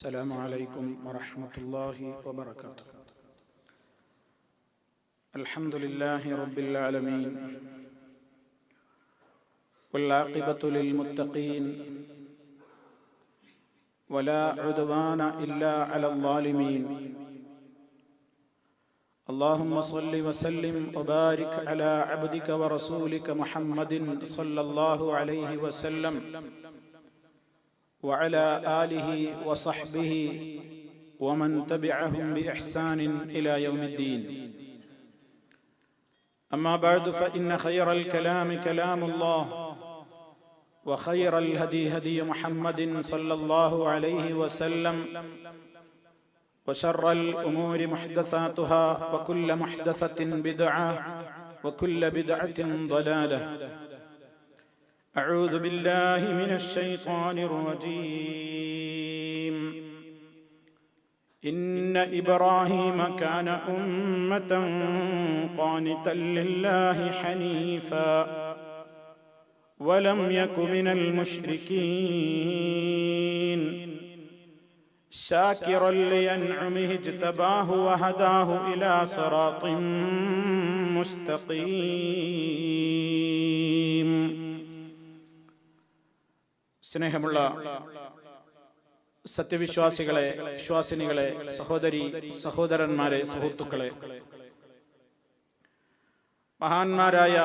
السلام عليكم ورحمة الله وبركاته. الحمد لله رب العالمين والعاقبة للمتقين ولا عدوان إلا على الظالمين. اللهم صل وسلم وبارك على عبدك ورسولك محمد صلى الله عليه وسلم وعلى آله وصحبه ومن تبعهم بإحسان إلى يوم الدين. أما بعد فإن خير الكلام كلام الله وخير الهدي هدي محمد صلى الله عليه وسلم وشر الأمور محدثاتها وكل محدثة بدعة وكل بدعة ضلالة. أعوذ بالله من الشيطان الرجيم. إن إبراهيم كان أمة قانتا لله حنيفا ولم يك من المشركين شاكرا لأنعمه اجتباه وهداه إلى صراط مستقيم. സ്നേഹമുള്ള സത്യവിശ്വാസികളെ, വിശ്വാസിനികളെ, സഹോദരി സഹോദരന്മാരെ, സുഹൃത്തുക്കളെ, മഹാന്മാരായ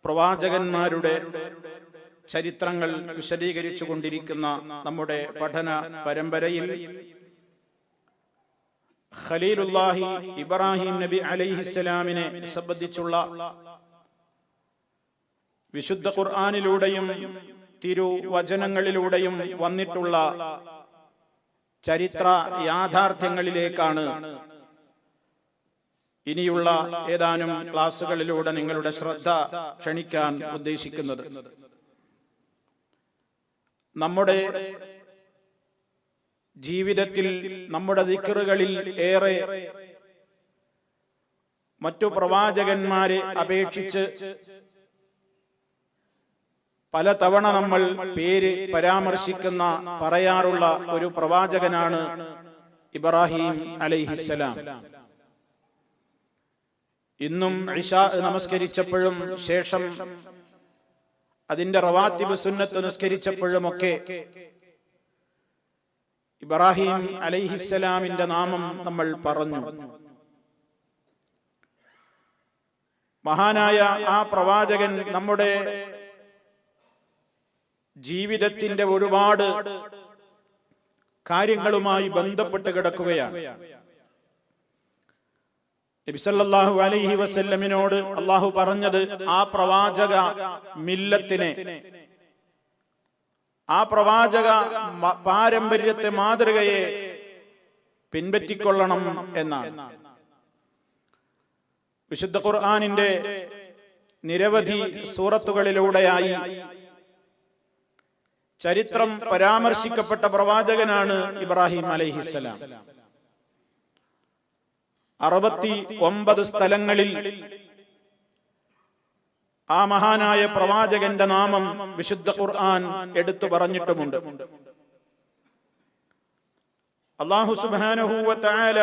പ്രവാചകന്മാരുടെ ചരിത്രങ്ങൾ വിശദീകരിച്ചു കൊണ്ടിരിക്കുന്ന നമ്മുടെ പഠന പരമ്പരയിൽ ഖലീലുല്ലാഹി ഇബ്രാഹിം നബി അലൈഹിസ്സലാമിനെ സംബന്ധിച്ചുള്ള വിശുദ്ധ ഖുർആനിലൂടെയും തിരുവചനങ്ങളിലൂടെയും വന്നിട്ടുള്ള ചരിത്ര യാഥാർത്ഥ്യങ്ങളിലേക്കാണ് ഇനിയുള്ള ഏതാനും ക്ലാസുകളിലൂടെ നിങ്ങളുടെ ശ്രദ്ധ ക്ഷണിക്കാൻ ഉദ്ദേശിക്കുന്നത്. നമ്മുടെ ജീവിതത്തിൽ, നമ്മുടെ ദിക്റുകളിൽ ഏറെ മറ്റു പ്രവാചകന്മാരെ അപേക്ഷിച്ച് പലതവണ നമ്മൾ പേര് പരാമർശിക്കുന്ന, പറയാറുള്ള ഒരു പ്രവാചകനാണ് ഇബ്രാഹിം അലൈഹിസ്സലാം. ഇന്നും ഇശാ നമസ്കരിച്ചപ്പോഴും ശേഷം അതിന്റെ റവാത്തിബ് സുന്നത്ത് നിസ്കരിച്ചപ്പോഴുമൊക്കെ ഇബ്രാഹിം അലൈഹിസ്സലാമിന്റെ നാമം നമ്മൾ പറഞ്ഞു. മഹാനായ ആ പ്രവാചകൻ നമ്മുടെ ജീവിതത്തിന്റെ ഒരുപാട് കാര്യങ്ങളുമായി ബന്ധപ്പെട്ട് കിടക്കുകയാണ്. നബി സല്ലല്ലാഹു അലൈഹി വസല്ലമിനോട് അല്ലാഹു പറഞ്ഞത് ആ പ്രവാചക മില്ലത്തിനെ, ആ പ്രവാചക പാരമ്പര്യത്തെ, മാതൃകയെ പിൻപറ്റിക്കൊള്ളണം എന്നാണ്. വിശുദ്ധ ഖുർആനിന്റെ നിരവധി സൂറത്തുകളിലൂടെയായി ചരിത്രം പരാമർശിക്കപ്പെട്ട പ്രവാചകനാണ് ഇബ്രാഹിം അലൈഹിസ്സലാം. 69 സ്ഥലങ്ങളിൽ ആ മഹാനായ പ്രവാചകന്റെ നാമം വിശുദ്ധ ഖുർആൻ എടുത്തു പറഞ്ഞിട്ടുമുണ്ട്. അല്ലാഹു സുബ്ഹാനഹു വ തആല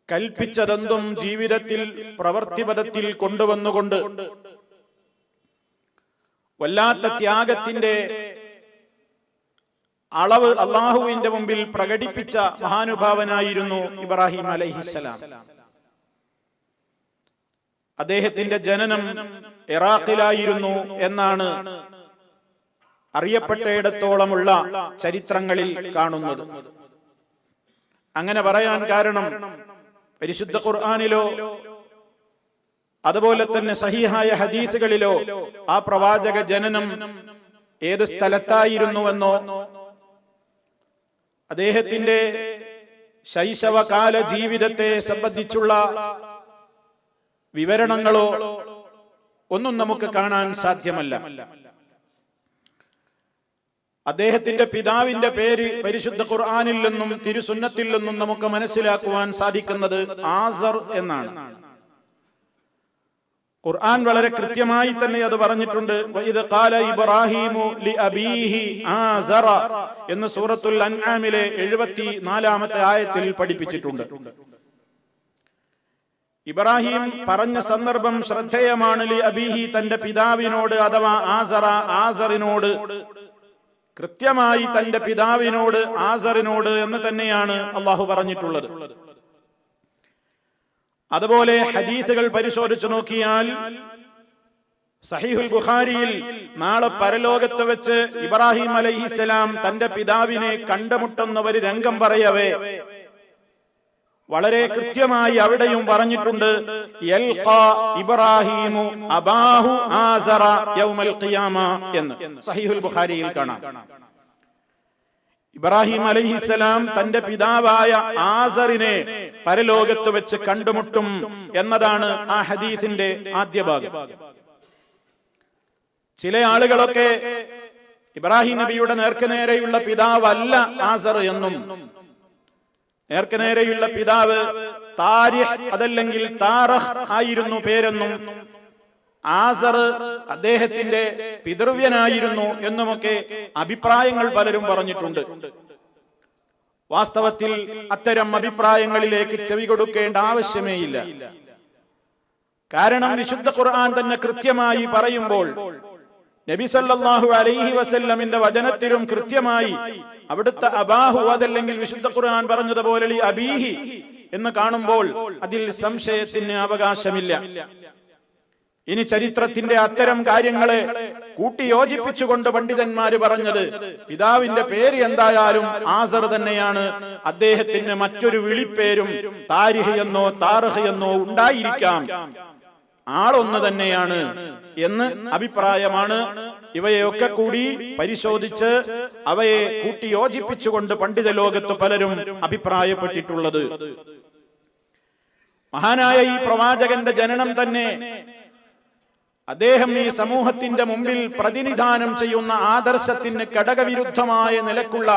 കൽപ്പിച്ചതെന്തും ജീവിതത്തിൽ പ്രവൃത്തിപഥത്തിൽ കൊണ്ടുവന്നുകൊണ്ട് വല്ലാത്ത ത്യാഗത്തിന്റെ അളവ് അള്ളാഹുവിന്റെ മുമ്പിൽ പ്രകടിപ്പിച്ച മഹാനുഭാവനായിരുന്നു ഇബ്രാഹിം അലൈഹിസ്സലാം. അദ്ദേഹത്തിന്റെ ജനനം ഇറാഖിലായിരുന്നു എന്നാണ് അറിയപ്പെട്ടയിടത്തോളമുള്ള ചരിത്രങ്ങളിൽ കാണുന്നത്. അങ്ങനെ പറയാൻ കാരണം പരിശുദ്ധ ഖുർആനിലോ അതുപോലെ തന്നെ സഹീഹായ ഹദീസുകളിലോ ആ പ്രവാചക ജനനം ഏത് സ്ഥലത്തായിരുന്നുവെന്നോ അദ്ദേഹത്തിന്റെ ശൈശവകാല ജീവിതത്തെ സംബന്ധിച്ചുള്ള വിവരണങ്ങളോ ഒന്നും നമുക്ക് കാണാൻ സാധ്യമല്ല. അദ്ദേഹത്തിന്റെ പിതാവിന്റെ പേര് പരിശുദ്ധ ഖുർആനിൽ നിന്നും തിരുസുന്നത്തിൽ നിന്നും നമുക്ക് മനസ്സിലാക്കുവാൻ സാധിക്കുന്നത് ആസർ എന്നാണ്. ഖുർആൻ വളരെ കൃത്യമായി തന്നെ അത് പറഞ്ഞിട്ടുണ്ട്. വഇദ് ഖാല ഇബ്രാഹീമു ലിഅബീഹി ആസറ എന്ന് സൂറത്തുൽ അൻആമിലെ 74-ാമത്തെ ആയത്തിൽ പഠിപ്പിച്ചിട്ടുണ്ട്. ഇബ്രാഹിം പറഞ്ഞ സന്ദർഭം ശ്രദ്ധേയമാണ്. ലിഅബീഹി തന്റെ പിതാവിനോട് അഥവാ ആസറിനോട്, കൃത്യമായി തന്റെ പിതാവിനോട് ആസറിനോട് എന്ന് തന്നെയാണ് അള്ളാഹു പറഞ്ഞിട്ടുള്ളത്. അതുപോലെ ഹദീസുകൾ പരിശോധിച്ചു നോക്കിയാൽ സഹീഹുൽ ബുഖാരിയിൽ നാളെ പരലോകത്ത് വെച്ച് ഇബ്രാഹിം അലൈഹിസ്സലാം തന്റെ പിതാവിനെ കണ്ടുമുട്ടുന്ന ഒരു രംഗം പറയവേ വളരെ കൃത്യമായി അവിടെയും പറഞ്ഞിട്ടുണ്ട്, യൽഖാ ഇബ്രാഹീമു അബാഹു ആസറ യൗമൽ ഖിയാമ എന്ന് സഹീഹുൽ ബുഖാരിയിൽ കാണാം. ഇബ്രാഹിം അലൈഹിസ്സലാം തന്റെ പിതാവായ ആസറിനെ പരലോകത്ത് വെച്ച് കണ്ടുമുട്ടും എന്നതാണ് ആ ഹദീസിന്റെ ആദ്യ ഭാഗം. ചില ആളുകളൊക്കെ ഇബ്രാഹിം നബിയുടെ നേർക്കുനേരെയുള്ള പിതാവല്ല ആസർ എന്നും, നേർക്കുനേരെയുള്ള പിതാവ് താരിഖ് അതല്ലെങ്കിൽ താറഖ് ആയിരുന്നു പേരെന്നും, ആസർ അദ്ദേഹത്തിന്റെ പിതൃവ്യനായിരുന്നു എന്നുമൊക്കെ അഭിപ്രായങ്ങൾ പലരും പറഞ്ഞിട്ടുണ്ട്. വാസ്തവത്തിൽ അത്തരം അഭിപ്രായങ്ങളിലേക്ക് ചെവി കൊടുക്കേണ്ട ആവശ്യമേ ഇല്ല. കാരണം വിശുദ്ധ ഖുർആൻ തന്നെ കൃത്യമായി പറയുമ്പോൾ നബി സല്ലല്ലാഹു അലൈഹി വസല്ലമിന്റെ വചനത്തിലും കൃത്യമായി അവിടുത്തെ അബാഹു അതല്ലെങ്കിൽ വിശുദ്ധ ഖുർആൻ പറഞ്ഞതുപോലെ അബീഹി എന്ന് കാണുമ്പോൾ അതിൽ സംശയത്തിന് അവകാശമില്ല. ഇനി ചരിത്രത്തിന്റെ അത്തരം കാര്യങ്ങളെ കൂട്ടിയോജിപ്പിച്ചുകൊണ്ട് പണ്ഡിതന്മാര് പറഞ്ഞത് പിതാവിന്റെ പേര് എന്തായാലും ആസർ തന്നെയാണ്, അദ്ദേഹത്തിന് മറ്റൊരു വിളിപ്പേരും താരിഖ് എന്നോ താറഖ് എന്നോ ഉണ്ടായിരിക്കാം, ആളൊന്ന് തന്നെയാണ് എന്ന് അഭിപ്രായമാണ്. ഇവയൊക്കെ കൂടി പരിശോധിച്ച് അവയെ കൂട്ടിയോജിപ്പിച്ചുകൊണ്ട് പണ്ഡിത ലോകത്ത് പലരും അഭിപ്രായപ്പെട്ടിട്ടുള്ളത്. മഹാനായ ഈ പ്രവാചകന്റെ ജനനം തന്നെ അദ്ദേഹം ഈ സമൂഹത്തിന്റെ മുമ്പിൽ പ്രതിനിധാനം ചെയ്യുന്ന ആദർശത്തിന് ഘടകവിരുദ്ധമായ നിലക്കുള്ള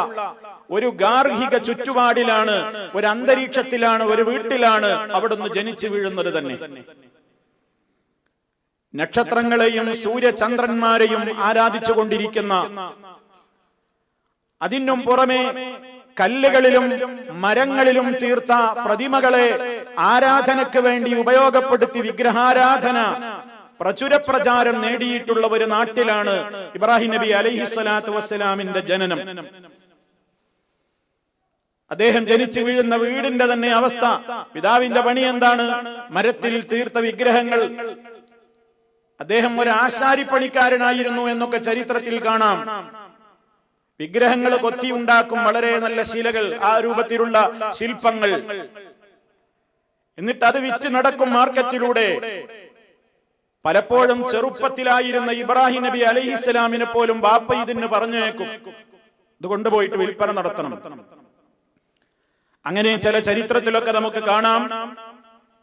ഒരു ഗാർഹിക ചുറ്റുപാടിലാണ്, ഒരു അന്തരീക്ഷത്തിലാണ്, ഒരു വീട്ടിലാണ് അവിടുന്ന് ജനിച്ചു വീഴുന്നത് തന്നെ. നക്ഷത്രങ്ങളെയും സൂര്യചന്ദ്രന്മാരെയും ആരാധിച്ചു കൊണ്ടിരിക്കുന്ന, അതിനും പുറമെ കല്ലുകളിലും മരങ്ങളിലും തീർത്ത പ്രതിമകളെ ആരാധനയ്ക്ക് വേണ്ടി ഉപയോഗപ്പെടുത്തി വിഗ്രഹാരാധന പ്രചുര പ്രചാരം നേടിയിട്ടുള്ള ഒരു നാട്ടിലാണ് ഇബ്രാഹിം നബി അലൈഹിസ്സലാത്തു വസ്സലാമിന്റെ ജനനം. അദ്ദേഹം ജനിച്ചു വീഴുന്ന വീടിന്റെ തന്നെ അവസ്ഥ, പിതാവിന്റെ പണി എന്താണ്? മരത്തിൽ തീർത്ത വിഗ്രഹങ്ങൾ. അദ്ദേഹം ഒരു ആശാരിപ്പണിക്കാരനായിരുന്നു എന്നൊക്കെ ചരിത്രത്തിൽ കാണാം. വിഗ്രഹങ്ങൾ കൊത്തി ഉണ്ടാക്കും, വളരെ നല്ല ശിലകൾ, ആ രൂപത്തിലുള്ള ശില്പങ്ങൾ. എന്നിട്ട് അത് വിറ്റ് നടക്കും മാർക്കറ്റിലൂടെ. പലപ്പോഴും ചെറുപ്പത്തിലായിരുന്ന ഇബ്രാഹിം നബി അലൈഹിസ്സലാമിനെ പോലും ബാപ്പ ഇതിന് പറഞ്ഞേക്കും, ഇത് കൊണ്ടുപോയിട്ട് വിൽപ്പന നടത്തണം. അങ്ങനെ ചില ചരിത്രത്തിലൊക്കെ നമുക്ക് കാണാം.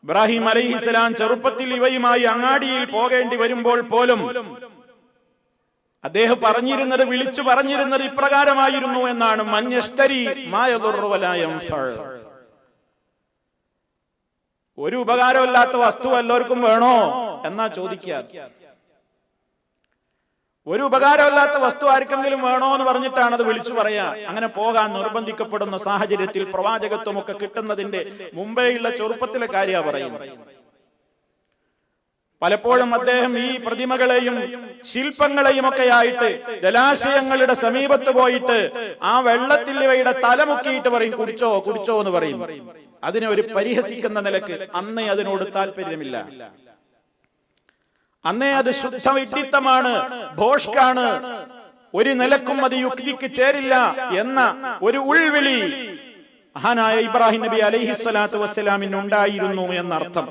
ഇബ്രാഹിം അലൈഹിസ്സലാം ചെറുപ്പത്തിൽ ഇവയുമായി അങ്ങാടിയിൽ പോകേണ്ടി വരുമ്പോൾ പോലും അദ്ദേഹം പറഞ്ഞിരുന്നത്, വിളിച്ചു പറഞ്ഞിരുന്നത് ഇപ്രകാരമായിരുന്നു എന്നാണ്, മൻയസ്തരി മാ യദുറു വലാ യൻഫഅ. ഒരു ഉപകാരമില്ലാത്ത വസ്തു എല്ലാവർക്കും വേണോ എന്നാ ചോദിക്കുക. ഒരു ഉപകാരമില്ലാത്ത വസ്തു ആർക്കെങ്കിലും വേണോ എന്ന് പറഞ്ഞിട്ടാണ് അത് വിളിച്ചു പറയാ. അങ്ങനെ പോകാൻ നിർബന്ധിക്കപ്പെടുന്ന സാഹചര്യത്തിൽ പ്രവാചകത്വമൊക്കെ കിട്ടുന്നതിന്റെ മുമ്പേയുള്ള ചെറുപ്പത്തിലെ കാര്യ പറയുന്നത്. പലപ്പോഴും അദ്ദേഹം ഈ പ്രതിമകളെയും ശില്പങ്ങളെയും ഒക്കെ ആയിട്ട് ജലാശയങ്ങളുടെ സമീപത്ത് പോയിട്ട് ആ വെള്ളത്തിൽ ഇവയുടെ തലമുക്കിയിട്ട് പറയും, കുടിച്ചോ കുടിച്ചോ എന്ന് പറയും. അതിനെ ഒരു പരിഹസിക്കുന്ന നിലക്ക്. അന്നേ അതിനോട് താല്പര്യമില്ല, അന്നേ അത് ശുദ്ധ വിഡ്ഢിത്തമാണ്, ഭോഷ്കാണ്, ഒരു നിലക്കും അത് യുക്തിക്ക് ചേരില്ല എന്ന ഒരു ഉൾവിളി മഹാനായ ഇബ്രാഹിം നബി അലൈഹിസ്സലാത്തു വസ്സലാമിന് ഉണ്ടായിരുന്നു എന്നർത്ഥം.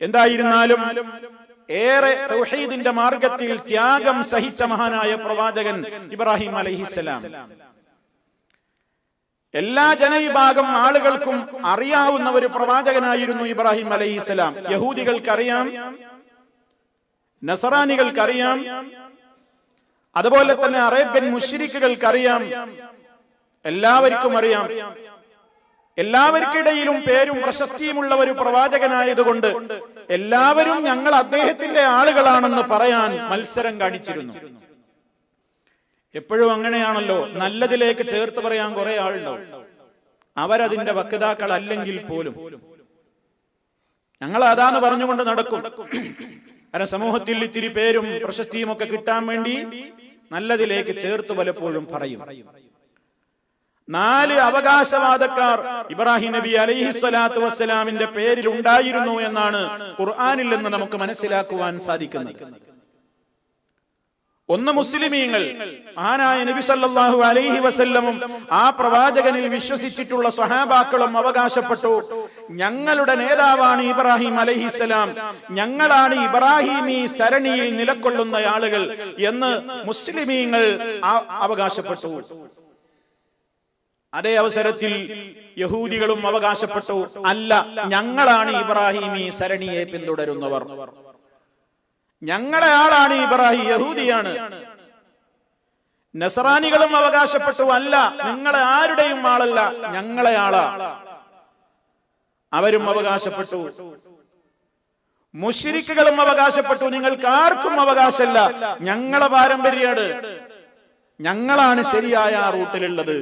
എന്തായിരുന്നാലും ഏറെ തൗഹീദിന്റെ മാർഗത്തിൽ ത്യാഗം സഹിച്ച മഹാനായ പ്രവാചകൻ ഇബ്രാഹിം അലൈഹിസ്സലാം. എല്ലാ ജനവിഭാഗം ആളുകൾക്കും അറിയാവുന്ന ഒരു പ്രവാചകനായിരുന്നു ഇബ്രാഹിം അലൈഹിസ്സലാം. യഹൂദികൾക്കറിയാം, നസറാനികൾക്കറിയാം, അതുപോലെ തന്നെ അറേബ്യൻ മുശ്രിക്കുകൾക്കറിയാം, എല്ലാവർക്കും അറിയാം. എല്ലാവർക്കിടയിലും പേരും പ്രശസ്തിയുമുള്ള ഒരു പ്രവാചകനായതുകൊണ്ട് എല്ലാവരും ഞങ്ങൾ അദ്ദേഹത്തിന്റെ ആളുകളാണെന്ന് പറയാൻ മത്സരം കാണിച്ചിരുന്നു. എപ്പോഴും അങ്ങനെയാണല്ലോ, നല്ലതിലേക്ക് ചേർത്ത് പറയാൻ കുറെ ആളുണ്ടാവും. അവരതിന്റെ വക്താക്കൾ അല്ലെങ്കിൽ പോലും ഞങ്ങൾ അതാന്ന് പറഞ്ഞുകൊണ്ട് നടക്കും. കാരണം സമൂഹത്തിൽ ഇത്തിരി പേരും പ്രശസ്തിയും ഒക്കെ കിട്ടാൻ വേണ്ടി നല്ലതിലേക്ക് ചേർത്ത് പലപ്പോഴും പറയും. 4 അവകാശവാദക്കാർ ഇബ്രാഹിം നബി അലൈഹിസ്സലാത്തു വസ്സലാമിന്റെ പേരിൽ ഉണ്ടായിരുന്നു എന്നാണ് ഖുർആനിൽ നിന്ന് നമുക്ക് മനസ്സിലാക്കുവാൻ സാധിക്കുന്നത്. ഒന്ന് മുസ്ലിമീങ്ങൾ, ആനായ നബി സല്ലല്ലാഹു അലൈഹി വസല്ലമും ആ പ്രവാചകനിൽ വിശ്വസിച്ചിട്ടുള്ള സ്വഹാബാക്കളും അവകാശപ്പെട്ടു, ഞങ്ങളുടെ നേതാവാണ് ഇബ്രാഹിം അലൈഹിസ്സലാം, ഞങ്ങളാണ് ഇബ്രാഹിമി സരണിയിൽ നിലകൊള്ളുന്ന ആളുകൾ എന്ന് മുസ്ലിമീങ്ങൾ അവകാശപ്പെട്ടു. അതേ അവസരത്തിൽ യഹൂദികളും അവകാശപ്പെട്ടു, അല്ല, ഞങ്ങളാണ് ഇബ്രാഹിമി സരണിയെ പിന്തുടരുന്നവർ, ഞങ്ങളെ ആളാണ് ഇബ്രാഹിം, യഹൂദിയാണ്. നസ്രാനികളും അവകാശപ്പെട്ടു, അല്ല, നിങ്ങളെ ആരുടെയും ആളല്ല, ഞങ്ങളെ ആളാ, അവരും അവകാശപ്പെട്ടു. മുശ്രിക്കുകളും അവകാശപ്പെട്ടു, നിങ്ങൾക്ക് ആർക്കും അവകാശമല്ല, ഞങ്ങളെ പാരമ്പര്യമാണ്, ഞങ്ങളാണ് ശരിയായ ആ റൂട്ടിലുള്ളത്.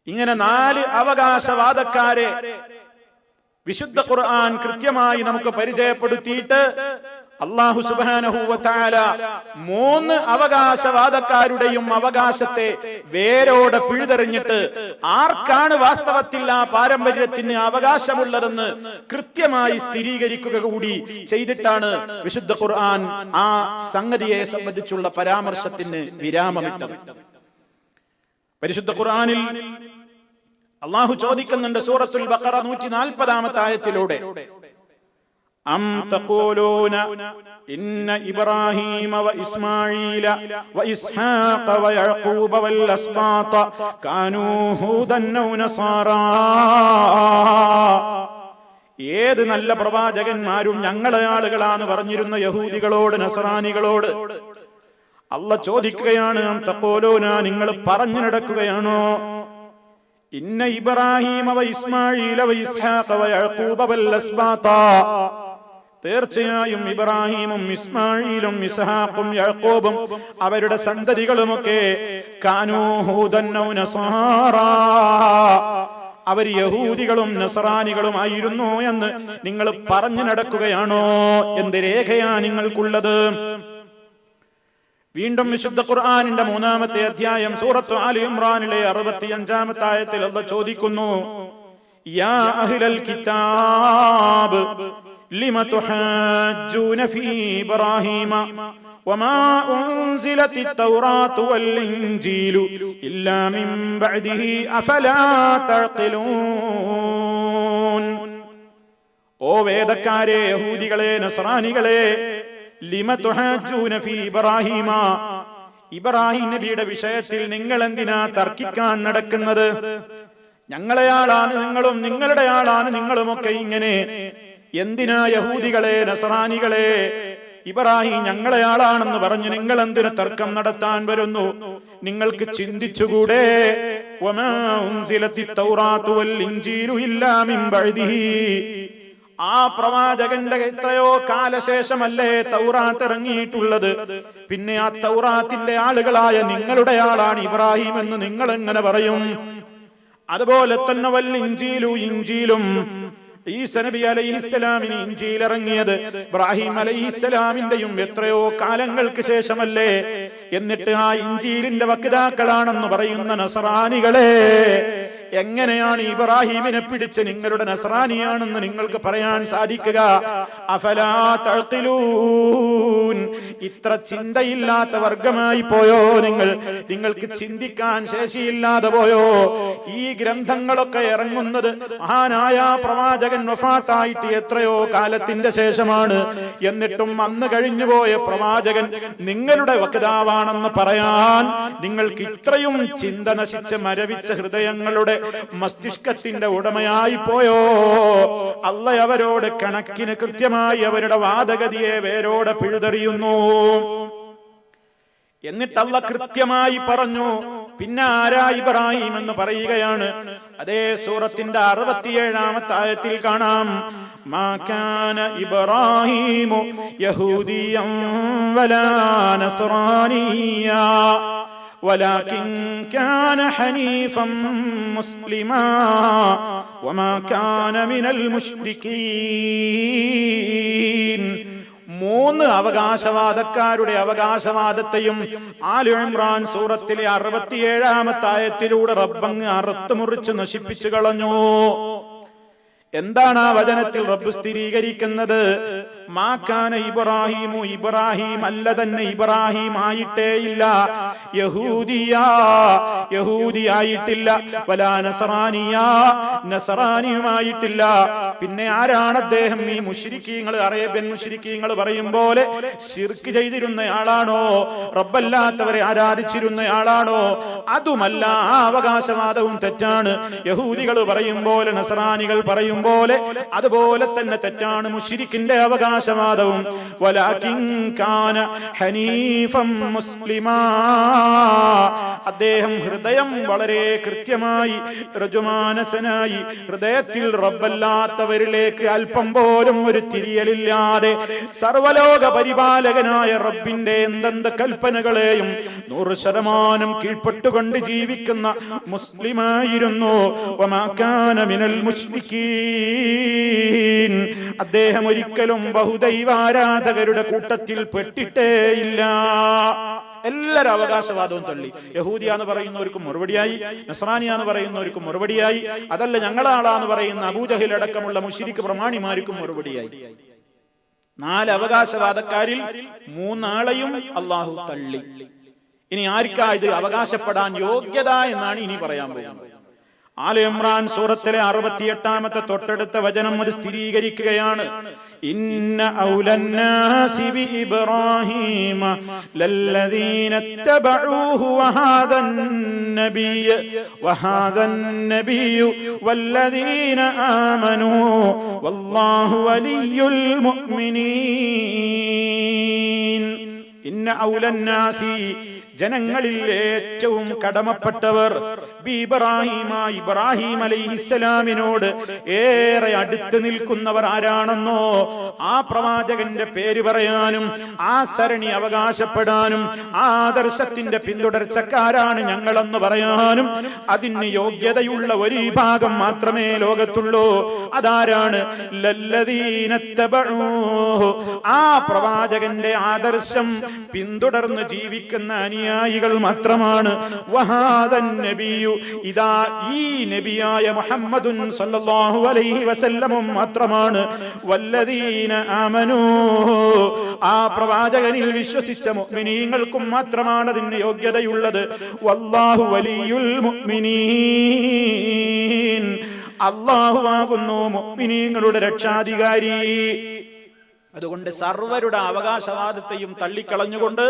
ഇങ്ങനെ 4 അവകാശവാദക്കാരെ വിശുദ്ധ ഖുർആൻ കൃത്യമായി നമുക്ക് പരിചയപ്പെടുത്തിയിട്ട് അല്ലാഹു സുബ്ഹാനഹു വ തആല 3 അവകാശവാദക്കാരുടെയും അവകാശത്തെ വേരോടെ പിഴുതെറിഞ്ഞിട്ട് ആർക്കാണ് വാസ്തവത്തിൽ ആ പാരമ്പര്യത്തിന് അവകാശമുള്ളതെന്ന് കൃത്യമായി സ്ഥിരീകരിക്കുക കൂടി ചെയ്തിട്ടാണ് വിശുദ്ധ ഖുർആൻ ആ സംഗതിയെ സംബന്ധിച്ചുള്ള പരാമർശത്തിന് വിരാമമിട്ടത്. പരിശുദ്ധ ഖുർആനിൽ അല്ലാഹു ചോദിക്കുന്നുണ്ട് സൂറത്തുൽ ബഖറ 140-ാമത്തെ ആയത്തിലൂടെ, അം തഖൂലൂന ഇന്ന ഇബ്രാഹീമ വ ഇസ്മാഈല വ ഇസ്ഹാഖ വ യഅഖൂബ വൽ അസ്ബാത കാനൂ ഹൂദൻ ഔ നസാറാ. ഏത് നല്ല പ്രവാചകന്മാരും ഞങ്ങളെ ആളുകളാണ് പറഞ്ഞിരുന്ന യഹൂദികളോട്, നസ്രാനികളോട് അല്ലാഹ് ചോദിക്കുകയാണ്, അം തഖൂലൂന, നിങ്ങൾ പറഞ്ഞു നടക്കുകയാണോ, ഇന്ന ഇബ്രാഹീമ വ ഇസ്മാഈല വ ഇസ്ഹാഖ വ യഅഖൂബ വൽ അസ്ബാത, തീർച്ചയായും ഇബ്രാഹീമും ഇസ്മാഈലും ഇസ്ഹാഖും യഅഖൂബും അവരുടെ സന്തതികളുമൊക്കെ കാനൂ ഹൂദൻ ഔ നസാറാ, അവർ യഹൂദികളും നസ്രാനികളും ആയിരുന്നു എന്ന് നിങ്ങൾ പറഞ്ഞു നടക്കുകയാണോ? എന്ത് രേഖയാ നിങ്ങൾക്കുള്ളത്? വീണ്ടും വിശുദ്ധ ഖുർആനിന്റെ 3-ാമത്തെ അധ്യായം സൂറത്ത് ആലി ഇംറാനിലെ 65-ാമത്തെ ആയത്തിൽ അല്ലാഹു ചോദിക്കുന്നു, യാ അഹ്ലൽ കിതാബ് ലിമ തുഹജ്ജൂന ഫീ ഇബ്രാഹീമ വമാ ഉൻസിലത്തിത് തൗറാത്തു വൽ ഇൻജീലു ഇല്ലാ മിൻ ബഅദിഹി അഫലാ തഅഖിലൂൻ. ഓ വേദക്കാരെ, യഹൂദികളെ, നസ്രാനികളെ, ലിമ തുഹജ്ജൂന ഫീ ഇബ്രാഹീമ, ഇബ്രാഹിം നബിയുടെ വിഷയത്തിൽ നിങ്ങൾ എന്തിനാ തർക്കിക്കാൻ നടക്കുന്നത്? ഞങ്ങളെ ആളാണ് നിങ്ങളും, നിങ്ങളുടെ ആളാണ് നിങ്ങളുമൊക്കെ, ഇങ്ങനെ എന്തിനാ യഹൂദികളെ, നസ്രാനികളെ, ഇബ്രാഹിം ഞങ്ങളെ ആളാണെന്ന് പറഞ്ഞു നിങ്ങൾ എന്തിനു തർക്കം നടത്താൻ വരുന്നു? നിങ്ങൾക്ക് ചിന്തിച്ചുകൂടെ? വമാ ഉൻസിലത്തിത് തൗറാത്തു വൽ ഇൻജീലു ഇല്ലാ മിൻ ബഅദിഹി, ആ പ്രവാചകന്റെ എത്രയോ കാലശേഷമല്ലേ തൗറാത്ത് ഇറങ്ങിയിട്ടുള്ളത്, പിന്നെ ആ തൗറാത്തിന്റെ ആളുകളായ നിങ്ങളുടെ ആളാണ് ഇബ്രാഹിം എന്ന് നിങ്ങൾ എങ്ങനെ പറയും? അതുപോലെ തന്നെ വൽ ഇൻജീലു, ഇൻജീലും, ഈസാ നബി അലൈഹിസ്സലാമിന് ഇൻജീൽ ഇറങ്ങിയത് ഇബ്രാഹിം അലൈഹിസ്സലാമിന്റെയും എത്രയോ കാലങ്ങൾക്ക് ശേഷമല്ലേ? എന്നിട്ട് ആ ഇൻജീലിന്റെ വക്താക്കളാണെന്ന് പറയുന്ന നസ്രാനികളെ, എങ്ങനെയാണ് ഇബ്രാഹിമിനെ പിടിച്ച് നിങ്ങളുടെ നസ്രാനിയാണെന്ന് നിങ്ങൾക്ക് പറയാൻ സാധിക്കുക? അഫലാ തഅഖിലൂൻ, ഇത്ര ചിന്തയില്ലാത്ത വർഗമായി പോയോ നിങ്ങൾ? നിങ്ങൾക്ക് ചിന്തിക്കാൻ ശേഷിയില്ലാതെ പോയോ? ഈ ഗ്രന്ഥങ്ങളൊക്കെ ഇറങ്ങുന്നത് മഹാനായ പ്രവാചകൻ വഫാത്തായിട്ട് എത്രയോ കാലത്തിന്റെ ശേഷമാണ്. എന്നിട്ടും അന്ന് കഴിഞ്ഞുപോയ പ്രവാചകൻ നിങ്ങളുടെ വക്താവാണെന്ന് പറയാൻ നിങ്ങൾക്ക് ഇത്രയും ചിന്ത നശിച്ച് മരവിച്ച ഹൃദയങ്ങളുടെ മസ്തിഷ്കത്തിന്റെ ഉടമയായി പോയോ? അല്ലാഹ് അവരോട് കണക്കിന് കൃത്യമായി അവരുടെ വാദഗതിയെ വേരോടെ പിഴുതെറിയുന്നു. എന്നിട്ട് അല്ലാഹ് കൃത്യമായി പറഞ്ഞു, പിന്നെ ആരാ ഇബ്രാഹിം എന്ന് പറയുകയാണ്. അതേ സൂറത്തിന്റെ 67-ാമത്തെ ആയത്തിൽ കാണാം, മാ കാന ഇബ്രാഹീമു യഹൂദിയൻ വലാ നസ്റാനിയ്യാ വലാകിൻ കാന ഹനീഫൻ മുസ്ലിമാ വമാ കാന മിനൽ മുശ്രികീൻ. 3 അവകാശവാദക്കാരുടെ അവകാശവാദത്തെയും ആലു ഇംറാൻ സൂറത്തിലെ 67-ാമത്തെ ആയത്തിലൂടെ റബ്ബങ്ങ് അറുത്ത് മുറിച്ച് നശിപ്പിച്ചു കളഞ്ഞു. എന്താണ് ആ വചനത്തിൽ റബ്ബ് സ്ഥിരീകരിക്കുന്നത്? മാ കാന ഇബ്രാഹീമു, ഇബ്രാഹിം അല്ല തന്നെ, ഇബ്രാഹിം ആയിട്ടേ ഇല്ല. യഹൂദിയാ, യഹൂദിയായിട്ടില്ല. വലാ നസ്റാനിയാ, നസ്റാനിയുമായിട്ടില്ല. പിന്നെ ആരാണ് അദ്ദേഹം? ഈ മുശ്രിക്കീങ്ങൾ, അറേബ്യൻ മുശ്രിക്കീങ്ങൾ പറയും പോലെ ശിർക്ക് ചെയ്തിരുന്നയാളാണോ? റബ്ബല്ലാത്തവരെ ആരാധിച്ചിരുന്നയാളാണോ? അതുമല്ല. ആ അവകാശവാദവും തെറ്റാണ്. യഹൂദികൾ പറയും പോലെ, നസ്റാനികൾ പറയും പോലെ അതുപോലെ തന്നെ തെറ്റാണ് മുശ്രിക്കിന്റെ അവകാശവാദവും. വലാകിൻ കാന ഹനീഫൻ മുസ്ലിമാ, അദ്ദേഹം ഹൃദയം വളരെ കൃത്യമായി ഋജുമാനസനായി, ഹൃദയത്തിൽ റബ്ബല്ലാത്തവരിലേക്ക് അല്പം പോലും ഒരു തിരിയലില്ലാതെ സർവലോക പരിപാലകനായ റബ്ബിന്റെ എന്തെന്ത് കൽപ്പനകളെയും 100% കീഴ്പ്പെട്ടുകൊണ്ട് ജീവിക്കുന്ന മുസ്ലിമായിരുന്നു. വമാ കാന മിനൽ മുശ്രികീൻ, അദ്ദേഹം ഒരിക്കലും ബഹുദൈവാരാധകരുടെ കൂട്ടത്തിൽ പെട്ടിട്ടേയില്ല. എല്ലാവരും അവകാശവാദവും തള്ളി. യഹൂദിയാന്ന് പറയുന്നവർക്കും മറുപടിയായി, നസ്രാനിയാന്ന് പറയുന്നവർക്കും മറുപടിയായി, അതല്ല ഞങ്ങളാളാന്ന് പറയുന്ന അബൂജഹിൽ അടക്കമുള്ള മുശ്രിക്ക് പ്രമാണിമാർക്കും മറുപടിയായി. 4 അവകാശവാദക്കാരിൽ 3 ആളെയും അള്ളാഹു തള്ളി. ഇനി ആർക്കാ ഇത് അവകാശപ്പെടാൻ യോഗ്യത എന്നാണ് ഇനി പറയാൻ പോകുന്നത്. ആലു ഇംറാൻ സൂറത്തിലെ 68-ാമത്തെ തൊട്ടടുത്ത വചനം അത് സ്ഥിരീകരിക്കുകയാണ്. ഇന്ന ഔലന്നാസി ബി ഇബ്രാഹീമ ലല്ലദീന തബഊഹു വഹാദൻ നബിയ്യു വല്ലദീന ആമനൂ വല്ലാഹു വലിയുൽ മുഅ്മിനീൻ. ഇന്ന ഔലന്നാസി, ജനങ്ങളിൽ ഏറ്റവും കടമപ്പെട്ടവർ, ഇബ്രാഹിം അലൈഹിസ്സലാമിനോട് ഏറെ അടുത്ത് നിൽക്കുന്നവർ ആരാണെന്നോ ആ പ്രവാചകന്റെ പേര് പറയാനും ആ സരണി അവകാശപ്പെടാനും ആ ആദർശത്തിന്റെ പിന്തുടർച്ചക്കാരാണ് ഞങ്ങളെന്ന് പറയാനും അതിന് യോഗ്യതയുള്ള ഒരു വിഭാഗം മാത്രമേ ലോകത്തുള്ളൂ. അതാരാണ്? ലല്ലദീന തബഊഹു, ആ പ്രവാചകന്റെ ആദർശം പിന്തുടർന്ന് ജീവിക്കുന്ന അനുയായികൾ മാത്രമാണ്. വഹാദൻ നബിയു, ഇതാ ഈ നബിയായ മുഹമ്മദുൻ സല്ലല്ലാഹു അലൈഹി വസല്ലമും മാത്രമാണ്. വല്ലദീന ആമനൂ, ആ പ്രവാചകനിൽ വിശ്വസിച്ച മുഅ്മിനീങ്ങൾക്കും മാത്രമാണ് അതിന് യോഗ്യതയുള്ളത്. വല്ലാഹു വലിയുൽ മുഅ്മിനീൻ, അല്ലാഹു ആകുന്നു മുഅ്മിനീങ്ങളുടെ രക്ഷാധികാരി. അതുകൊണ്ട് സർവരുടെ അവകാശവാദത്തെയും തള്ളിക്കളഞ്ഞുകൊണ്ട്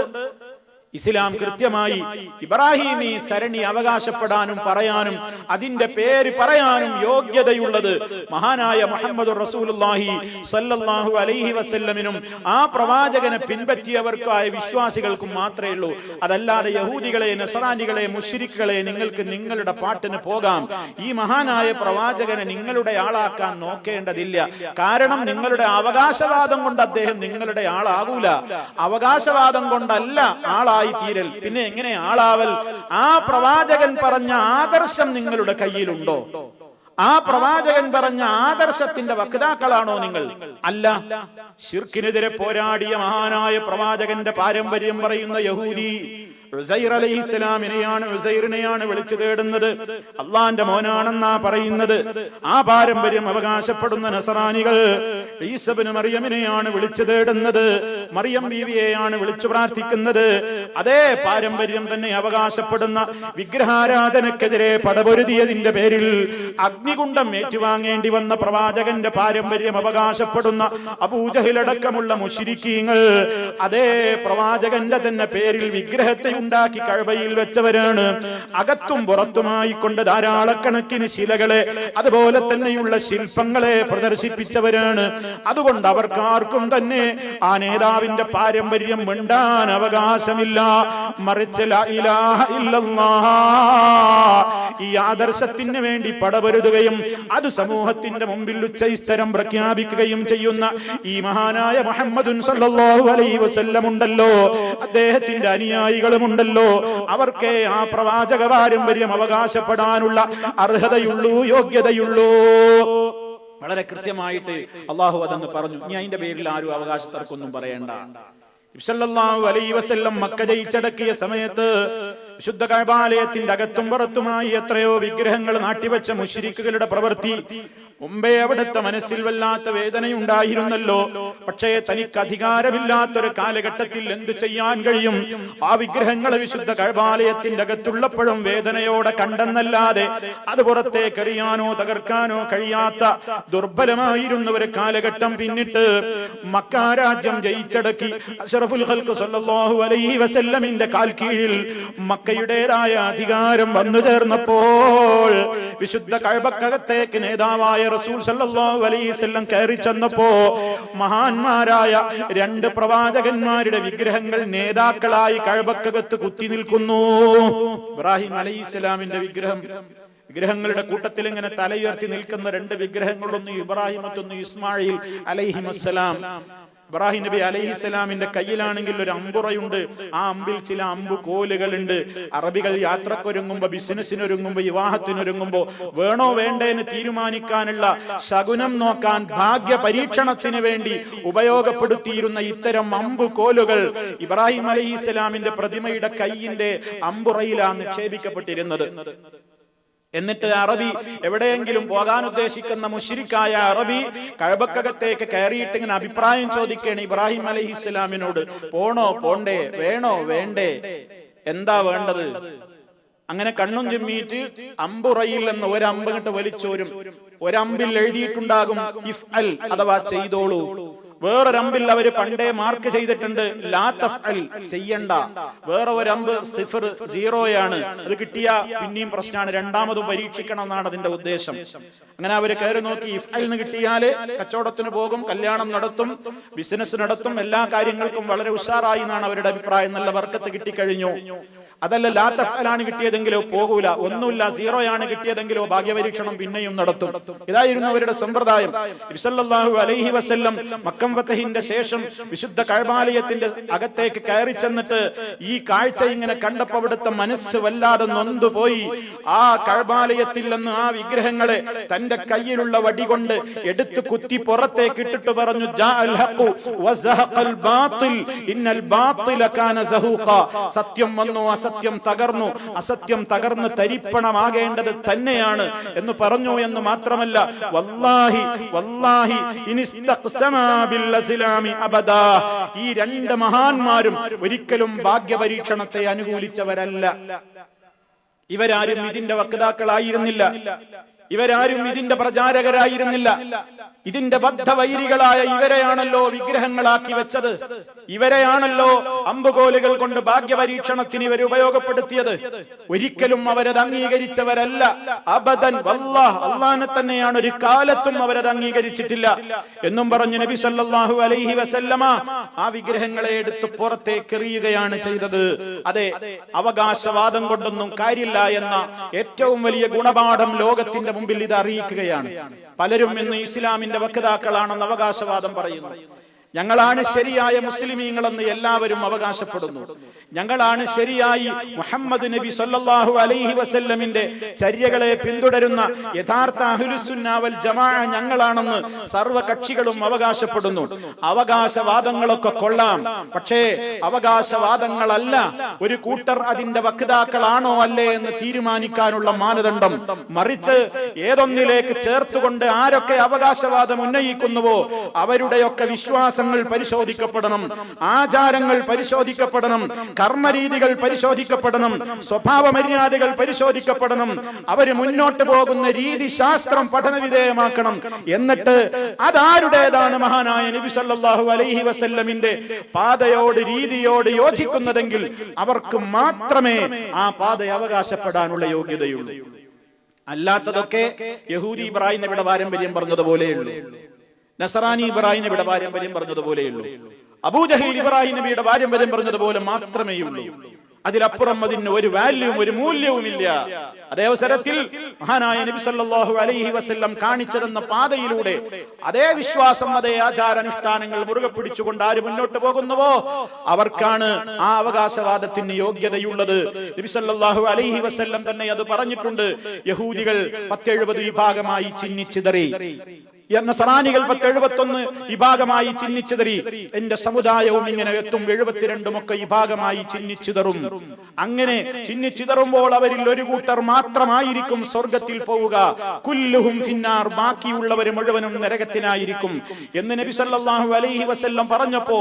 ഇസ്ലാം കൃത്യമായി ഇബ്രാഹിമി സരണി അവകാശപ്പെടാനും പറയാനും അതിന്റെ പേര് പറയാനും യോഗ്യതയുള്ളത് മഹാനായ മുഹമ്മദുർ റസൂലുള്ളാഹി സ്വല്ലല്ലാഹു അലൈഹി വസല്ലമിനും ആ പ്രവാചകനെ പിൻപറ്റിയവർക്കായ വിശ്വാസികൾക്കും മാത്രമേ ഉള്ളൂ. അതല്ലാതെ യഹൂദികളെ, നസ്രാനികളെ, മുശ്രിക്കുകളെ നിങ്ങൾക്ക് നിങ്ങളുടെ പാട്ടിന് പോകാം, ഈ മഹാനായ പ്രവാചകനെ നിങ്ങളുടെ ആളാക്കാൻ നോക്കേണ്ടതില്ല. കാരണം നിങ്ങളുടെ അവകാശവാദം കൊണ്ട് അദ്ദേഹം നിങ്ങളുടെ ആളാകൂല. അവകാശവാദം കൊണ്ടല്ല ആളായി തീരൽ. പിന്നെ എങ്ങനെ ആളാവൽ? ആ പ്രവാചകൻ പറഞ്ഞ ആദർശം നിങ്ങളുടെ കയ്യിലുണ്ടോ? ആ പ്രവാചകൻ പറഞ്ഞ ആദർശത്തിന്റെ വക്താക്കളാണോ നിങ്ങൾ? അല്ല. ശിർക്കിനെതിരെ പോരാടിയ മഹാനായ പ്രവാചകന്റെ പാരമ്പര്യം പറയുന്ന യഹൂദി ഉസൈർ അലൈഹിസ്സലാമിനെയാണ്, ഉസൈറിനെയാണ് വിളിച്ചു തേടുന്നത്. അള്ളാന്റെ മോനാണെന്നാ പറയുന്നത്. ആ പാരമ്പര്യം അവകാശപ്പെടുന്ന നസറാനികൾ ഈസ ഇബ്നു മറിയമിനെയാണ് വിളിച്ചു തേടുന്നത്. മറിയം ബീവിയെയാണ് വിളിച്ചു പ്രാർത്ഥിക്കുന്നത്. അതേ പാരമ്പര്യം തന്നെ അവകാശപ്പെടുന്ന വിഗ്രഹാരാധനക്കെതിരെ പടപൊരുതിയതിന്റെ പേരിൽ അഗ്നികുണ്ഡം ഏറ്റുവാങ്ങേണ്ടി വന്ന പ്രവാചകന്റെ പാരമ്പര്യം അവകാശപ്പെടുന്ന അബൂജഹലടക്കമുള്ള മുശ്രിക്കീങ്ങൾ അതേ പ്രവാചകന്റെ തന്നെ പേരിൽ വിഗ്രഹത്തെ ഉണ്ടാക്കി കഅബയിൽ വെച്ചവരാണ്. അകത്തും പുറത്തുമായി കൊണ്ട് ധാരാളക്കണക്കിന് ശിലകളെ അതുപോലെ തന്നെയുള്ള ശില്പങ്ങളെ പ്രദർശിപ്പിച്ചവരാണ്. അതുകൊണ്ട് അവർക്ക് ആർക്കും തന്നെ ആ നേതാവ് പിതാവിന്റെ പാരമ്പര്യം മിണ്ടാൻ അവകാശമില്ല. മറിച്ച് ലാ ഇലാഹ ഇല്ലല്ലാഹ് ഈ ആദർശത്തിന് വേണ്ടി പടപൊരുതുകയും അത് സമൂഹത്തിന്റെ മുമ്പിൽ ഉച്ചസ്ഥരം പ്രഖ്യാപിക്കുകയും ചെയ്യുന്ന ഈ മഹാനായ മുഹമ്മദുൻ സല്ലല്ലാഹു അലൈഹി വസല്ലം ഉണ്ടല്ലോ, അദ്ദേഹത്തിന്റെ അനുയായികളുമുണ്ടല്ലോ, അവർക്കേ ആ പ്രവാചക പാരമ്പര്യം അവകാശപ്പെടാനുള്ള അർഹതയുള്ളൂ, യോഗ്യതയുള്ളൂ. വളരെ കൃത്യമായിട്ട് അള്ളാഹു അതങ്ങ് പറഞ്ഞു. ഇനി അതിന്റെ പേരിൽ ആരും അവകാശത്തർക്കൊന്നും പറയണ്ട. നബി സല്ലല്ലാഹു അലൈഹി വസല്ലം മക്ക ജയിച്ചടക്കിയ സമയത്ത് വിശുദ്ധ കഅബാലയത്തിന്റെ അകത്തും പുറത്തുമായി എത്രയോ വിഗ്രഹങ്ങൾ നാട്ടിവെച്ച മുശ്രിക്കുകളുടെ പ്രവൃത്തി മുമ്പേ അവിടുത്തെ മനസ്സിൽ വല്ലാത്ത വേദനയുണ്ടായിരുന്നല്ലോ. പക്ഷേ തനിക്ക് അധികാരമില്ലാത്തൊരു കാലഘട്ടത്തിൽ എന്തു ചെയ്യാൻ കഴിയും? ആ വിഗ്രഹങ്ങളെ വിശുദ്ധ കഅബാലയത്തിന്റെ അകത്തുള്ളപ്പോഴും വേദനയോടെ കണ്ടെന്നല്ലാതെ അത് പുറത്തേക്ക് എറിയാനോ തകർക്കാനോ കഴിയാത്ത ദുർബലമായിരുന്ന ഒരു കാലഘട്ടം പിന്നിട്ട് മക്ക രാജ്യം ജയിച്ചടക്കി അഷ്റഫുൽ ഖൽഖ് സല്ലല്ലാഹു അലൈഹി വസല്ലമിന്റെ കാൽ കീഴിൽ മക്കയുടേതായ അധികാരം വന്നു ചേർന്നപ്പോൾ വിശുദ്ധ കഅബക്കകത്തേക്ക് നേതാവായ റസൂൽ സല്ലല്ലാഹു അലൈഹി വസല്ലം കയറി ചെന്നപ്പോ മഹാന്മാരായ രണ്ട് പ്രവാചകന്മാരുടെ വിഗ്രഹങ്ങൾ നേതാക്കളായി കഅബക്കകത്ത് കുത്തി നിൽക്കുന്നു. ഇബ്രാഹിം അലൈഹിസ്സലാമിന്റെ വിഗ്രഹങ്ങളുടെ കൂട്ടത്തിൽ ഇങ്ങനെ തലയുയർത്തി നിൽക്കുന്ന രണ്ട് വിഗ്രഹങ്ങളൊന്ന് ഇബ്രാഹിം, മറ്റൊന്ന് ഇസ്മായിൽ അലൈഹിസ്സലാം. ഇബ്രാഹിം നബി അലൈഹിസ്സലാമിന്റെ കയ്യിലാണെങ്കിൽ ഒരു അമ്പുറയുണ്ട്. ആ അമ്പിൽ ചില അമ്പു കോലുകളുണ്ട്. അറബികൾ യാത്രക്കൊരുങ്ങുമ്പോ, ബിസിനസ്സിനൊരുങ്ങുമ്പോ, വിവാഹത്തിനൊരുങ്ങുമ്പോ വേണോ വേണ്ടേന്ന് തീരുമാനിക്കാനുള്ള ശകുനം നോക്കാൻ, ഭാഗ്യ പരീക്ഷണത്തിന് വേണ്ടി ഉപയോഗപ്പെടുത്തിയിരുന്ന ഇത്തരം അമ്പു കോലുകൾ ഇബ്രാഹിം അലൈഹിസ്സലാമിന്റെ പ്രതിമയുടെ കയ്യിന്റെ അമ്പുറയിലാണ് നിക്ഷേപിക്കപ്പെട്ടിരുന്നത്. എന്നിട്ട് അറബി എവിടെയെങ്കിലും പോകാൻ ഉദ്ദേശിക്കുന്ന മുശ്രിക്കായ അറബി കഅബക്കകത്തേക്ക് കയറിയിട്ട് ഇങ്ങനെ അഭിപ്രായം ചോദിക്കുകയാണ് ഇബ്രാഹിം അലൈഹിസ്സലാമിനോട്, പോണോ പോണ്ടേ, വേണോ വേണ്ടേ, എന്താ വേണ്ടത്? അങ്ങനെ കണ്ണും ചിമ്മിയിട്ട് അമ്പുറയിൽ നിന്ന് ഒരമ്പ് ഇങ്ങോട്ട് വലിച്ചോരും. ഒരമ്പിൽ എഴുതിയിട്ടുണ്ടാകും ഇഫ്അൽ അഥവാ ചെയ്തോളൂ. വേറൊരമ്പിൽ അവര് പണ്ടേ മാർക്ക് ചെയ്തിട്ടുണ്ട് ലാ തഫ്അൽ, ചെയ്യണ്ട. വേറെ ഒരമ്പ് സിഫർ, സീറോയാണ്. അത് കിട്ടിയ പിന്നെയും പ്രശ്നമാണ്, രണ്ടാമതും പരീക്ഷിക്കണം എന്നാണ് അതിന്റെ ഉദ്ദേശം. അങ്ങനെ അവര് കയറി നോക്കി. ഇഫ്അൽ എന്ന് കിട്ടിയാല് കച്ചവടത്തിന് പോകും, കല്യാണം നടത്തും, ബിസിനസ് നടത്തും, എല്ലാ കാര്യങ്ങൾക്കും വളരെ ഉഷാറായി എന്നാണ് അവരുടെ അഭിപ്രായം. നല്ല ബർക്കത്ത് കിട്ടിക്കഴിഞ്ഞു. അതല്ല ലാ തഫ്അലാണ് കിട്ടിയതെങ്കിലോ പോകൂല, ഒന്നുമില്ല സീറോയാണ് കിട്ടിയതെങ്കിലോ ഭാഗ്യപരീക്ഷണം പിന്നെയും നടത്തും. ഇതായിരുന്നു അവരുടെ സമ്പ്രദായം. നബി സല്ലല്ലാഹു അലൈഹി വസല്ലം മക്കം ഫതഹിന്റെ ശേഷം വിശുദ്ധ കഅബാലയത്തിന്റെ അകത്തേക്ക് കയറി ചെന്നിട്ട് ഈ കാഴ്ച ഇങ്ങനെ കണ്ടപ്പോൾ അവിടുത്തെ മനസ്സ് വല്ലാതെ നൊന്തുപോയി. ആ കഅബാലയത്തിൽ നിന്ന് ആ വിഗ്രഹങ്ങളെ തന്റെ കയ്യിലുള്ള വടി കൊണ്ട് എടുത്തു കുത്തി പുറത്തേക്ക് ഇട്ടിട്ട് പറഞ്ഞു, ജാഅൽ ഹഖു വസഹഖൽ ബാത്തിൽ ഇന്നൽ ബാത്തില കാന സഹൂഖ. സത്യം വന്നു, അസത്യം തകർന്നു, അസത്യം തകർന്ന് തരിപ്പണമാകേണ്ടത് തന്നെയാണ് എന്ന് പറഞ്ഞു. എന്ന് മാത്രമല്ല, വല്ലാഹി വല്ലാഹി ഇനിസ്തഖ്സമാ ബിൽഇസ്ലാമി അബദാ, ഈ രണ്ട് മഹാന്മാരും ഒരിക്കലും ഭാഗ്യപരീക്ഷണത്തെ അനുകൂലിച്ചവരല്ല. ഇവരാരും ഇതിന്റെ വക്താക്കളായിരുന്നില്ല, ഇവരാരും ഇതിന്റെ പ്രചാരകരായിരുന്നില്ല. ഇതിന്റെ ബദ്ധവൈരികളായ ഇവരെയാണല്ലോ വിഗ്രഹങ്ങളാക്കി വെച്ചത്. ഇവരെയാണല്ലോ അമ്പുകോലുകൾ കൊണ്ട് ഭാഗ്യപരീക്ഷണത്തിന് ഇവർ ഉപയോഗപ്പെടുത്തിയത്. ഒരിക്കലും അവരത് അംഗീകരിച്ചവരല്ല. അബദൻ വല്ലാഹ്, അല്ലാഹനെ തന്നെയാണ്, ഒരു കാലത്തും അവരത് അംഗീകരിച്ചിട്ടില്ല എന്നും പറഞ്ഞ് നബി സല്ലല്ലാഹു അലൈഹി വസല്ലമ ആ വിഗ്രഹങ്ങളെ എടുത്ത് പുറത്തേക്ക് എറിയുകയാണ് ചെയ്തത്. അതെ, അവകാശവാദം കൊണ്ടൊന്നും കാര്യമില്ല എന്ന ഏറ്റവും വലിയ ഗുണപാഠം ലോകത്തിന്റെ മുമ്പിൽ ഇത് അറിയിക്കുകയാണ്. പലരും ഇന്ന് ഇസ്ലാമിന്റെ വക്താക്കളാണെന്ന് അവകാശവാദം പറയുന്നു. ഞങ്ങളാണ് ശരിയായ മുസ്ലിമീങ്ങളെന്ന് എല്ലാവരും അവകാശപ്പെടുന്നു. ഞങ്ങളാണ് ശരിയായി മുഹമ്മദ് നബി സല്ലല്ലാഹു അലൈഹി വസല്ലമിന്റെ ചര്യകളെ പിന്തുടരുന്ന യഥാർത്ഥ അഹ്ലുസുന്ന വൽ ജമാഅ ഞങ്ങളാണെന്ന് സർവകക്ഷികളും അവകാശപ്പെടുന്നു. അവകാശവാദങ്ങളൊക്കെ കൊള്ളാം, പക്ഷേ അവകാശവാദങ്ങളല്ല ഒരു കൂട്ടർ അതിന്റെ വക്താക്കളാണോ അല്ലേ എന്ന് തീരുമാനിക്കാനുള്ള മാനദണ്ഡം. മറിച്ച് ഏതൊന്നിലേക്ക് ചേർത്തുകൊണ്ട് ആരൊക്കെ അവകാശവാദം ഉന്നയിക്കുന്നുവോ അവരുടെയൊക്കെ വിശ്വാസങ്ങൾ പരിശോധിക്കപ്പെടണം, ആചാരങ്ങൾ പരിശോധിക്കപ്പെടണം, കർമ്മരീതികൾ പരിശോധിക്കപ്പെടണം, സ്വഭാവ മര്യാദകൾ പരിശോധിക്കപ്പെടണം. അവര് മുന്നോട്ട് പോകുന്ന രീതി ശാസ്ത്രം പഠനവിധേയമാക്കണം. എന്നിട്ട് അതാരുടേതാണ് മഹാനായ നബി സല്ലല്ലാഹു അലൈഹി വസല്ലമിന്റെ പാതയോട് രീതിയോട് യോജിക്കുന്നതെങ്കിൽ അവർക്ക് മാത്രമേ ആ പാത അവകാശപ്പെടാനുള്ള യോഗ്യതയുള്ളൂ. അല്ലാത്തതൊക്കെ യഹൂദി ഇബ്രാഹിം നബിയുടെ പാരമ്പര്യം പറഞ്ഞതുപോലെയുള്ളൂ, നസറാനി ഇബ്രാഹിം നബിയുടെ പാരമ്പര്യം പറഞ്ഞതുപോലെയുള്ളൂ. അബൂജഹൽ ഇബ്രാഹിം നബിയുടെ പാരമ്പര്യം പറഞ്ഞതുപോലെ മാത്രമേ ഉള്ളൂ. അതിലപ്പുറം അതിന് ഒരു വാല്യൂവും ഒരു മൂല്യവുമില്ല. അതേ അവസരത്തിൽ മഹാനായ നബി സല്ലല്ലാഹു അലൈഹി വസല്ലം കാണിച്ചതെന്ന പാതയിലൂടെ അതേ വിശ്വാസം, അതേ ആചാരാനുഷ്ഠാനങ്ങൾ മുറുകെ പിടിച്ചുകൊണ്ട് ആര് മുന്നോട്ട് പോകുന്നുവോ അവർക്കാണ് ആ അവകാശവാദത്തിന് യോഗ്യതയുള്ളത്. നബി സല്ലല്ലാഹു അലൈഹി വസല്ലം തന്നെ അത് പറഞ്ഞിട്ടുണ്ട്. യഹൂദികൾ 10-70 വിഭാഗമായി ചിന്നിച്ചിതറി, നസറാനികൾ 10-71 വിഭാഗമായി ചിന്നിച്ചിതറി. എന്റെ സമുദായവും ഇങ്ങനെ എത്തും 72 ഒക്കെ വിഭാഗമായി ചിന്നിച്ചിതറും. അങ്ങനെ ചിന്നിച്ചിതറുമ്പോൾ അവരിൽ ഒരു കൂട്ടർ മാത്രമായിരിക്കും സ്വർഗത്തിൽ പോവുക. കുല്ലുഹും ഫിന്നാർ, ബാക്കിയുള്ളവർ മുഴുവനും നരകത്തിനായിരിക്കും എന്ന് നബി സല്ലല്ലാഹു അലൈഹി വസല്ലം പറഞ്ഞപ്പോ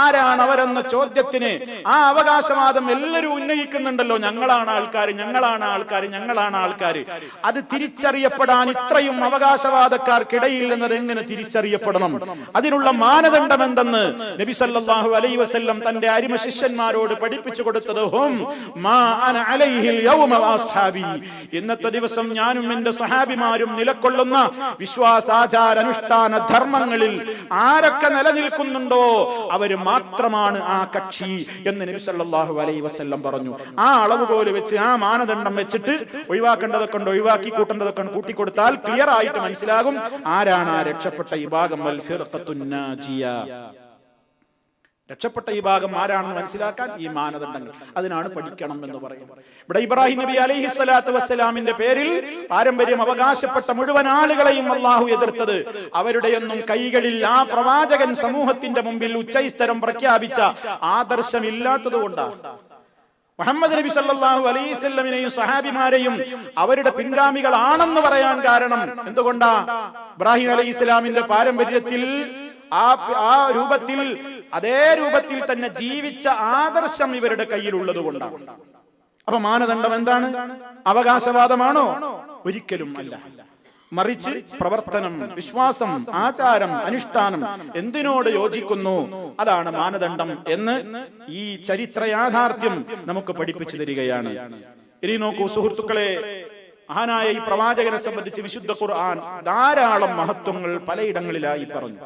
ആരാണ് അവരെന്ന ചോദ്യത്തിന് ആ അവകാശവാദം എല്ലാവരും ഉന്നയിക്കുന്നുണ്ടല്ലോ, ഞങ്ങളാണ് ആൾക്കാർ, ഞങ്ങളാണ് ആൾക്കാർ, ഞങ്ങളാണ് ആൾക്കാർ. അത് തിരിച്ചറിയപ്പെടാൻ ഇത്രയും അവകാശവാദക്കാർക്കിടയിൽ എന്നത് എങ്ങനെ തിരിച്ചറിയപ്പെടണം? അതിനുള്ള മാനദണ്ഡം എന്തെന്ന് നബി സല്ലല്ലാഹു അലൈഹി വസല്ലം തന്റെ അരിമ ശിഷ്യന്മാരോട് പഠിപ്പിച്ചു കൊടുത്തത് ഹും മാ അന അലൈഹിൽ യൗമ വഅസ്ഹാബി, ഇന്നത്തെ ദിവസം ഞാനും എന്റെ സഹാബിമാരും നിലകൊള്ളുന്ന വിശ്വാസാചാര അനുഷ്ഠാന ധർമ്മങ്ങളിൽ ആരൊക്കെ നിലനിൽക്കുന്നുണ്ടോ അവര് മാത്രമാണ് ആ കക്ഷി എന്ന് നബി സല്ലല്ലാഹു അലൈഹി വസല്ലം പറഞ്ഞു. ആ അളവുകോല് വെച്ച്, ആ മാനദണ്ഡം വെച്ചിട്ട് ഒഴിവാക്കേണ്ടതൊക്കെ ഉണ്ട്, ഒഴിവാക്കി കൂട്ടേണ്ടതൊക്കെ കൂട്ടിക്കൊടുത്താൽ ക്ലിയർ ആയിട്ട് മനസ്സിലാകും ആരാണ് ആ രക്ഷപ്പെട്ട വിഭാഗം. വൽ ഫിർഖത്തുൻ നാജിയ, രക്ഷപ്പെട്ട വിഭാഗം ആരാണെന്ന് മനസ്സിലാക്കാൻ ഈ മാനദണ്ഡങ്ങൾ, അതിനാണ് പഠിക്കണം എന്ന് പറയുന്നത്. ഇവിടെ ഇബ്രാഹിം നബി അലൈഹി സ്വലാത്തു വസ്സലാമിന്റെ പേരിൽ പാരമ്പര്യം അവകാശപ്പെട്ട മുഴുവൻ ആളുകളെയും അള്ളാഹു എതിർത്തത് അവരുടെയൊന്നും കൈകളിൽ ആ പ്രവാചകൻ സമൂഹത്തിന്റെ മുമ്പിൽ ഉച്ചൈസ്തരം പ്രഖ്യാപിച്ച ആദർശമില്ലാത്തത് കൊണ്ടാണ്. മുഹമ്മദ് നബി സല്ലല്ലാഹു അലൈഹി വസല്ലമിനെയും സഹാബിമാരെയും അവരുടെ പിൻഗാമികളാണെന്ന് പറയാൻ കാരണം എന്തുകൊണ്ടാ? ഇബ്രാഹിം അലൈഹി ഇസ്ലാമിന്റെ പാരമ്പര്യത്തിൽ ആ രൂപത്തിൽ, അതേ രൂപത്തിൽ തന്നെ ജീവിച്ച ആദർശം ഇവരുടെ കയ്യിലുള്ളത് കൊണ്ടാണ്. അപ്പൊ മാനദണ്ഡം എന്താണ്? അവകാശവാദമാണോ? ഒരിക്കലും അല്ല. മറിച്ച് പ്രവർത്തനം, വിശ്വാസം, ആചാരം, അനുഷ്ഠാനം എന്തിനോട് യോജിക്കുന്നു അതാണ് മാനദണ്ഡം എന്ന് ഈ ചരിത്ര യാഥാർത്ഥ്യം നമുക്ക് പഠിപ്പിച്ചു തരികയാണ്. ഇനി നോക്കൂ സുഹൃത്തുക്കളെ, മഹാനായ ഈ പ്രവാചകനെ സംബന്ധിച്ച് വിശുദ്ധ ഖുർആൻ ധാരാളം മഹത്വങ്ങൾ പലയിടങ്ങളിലായി പറഞ്ഞു.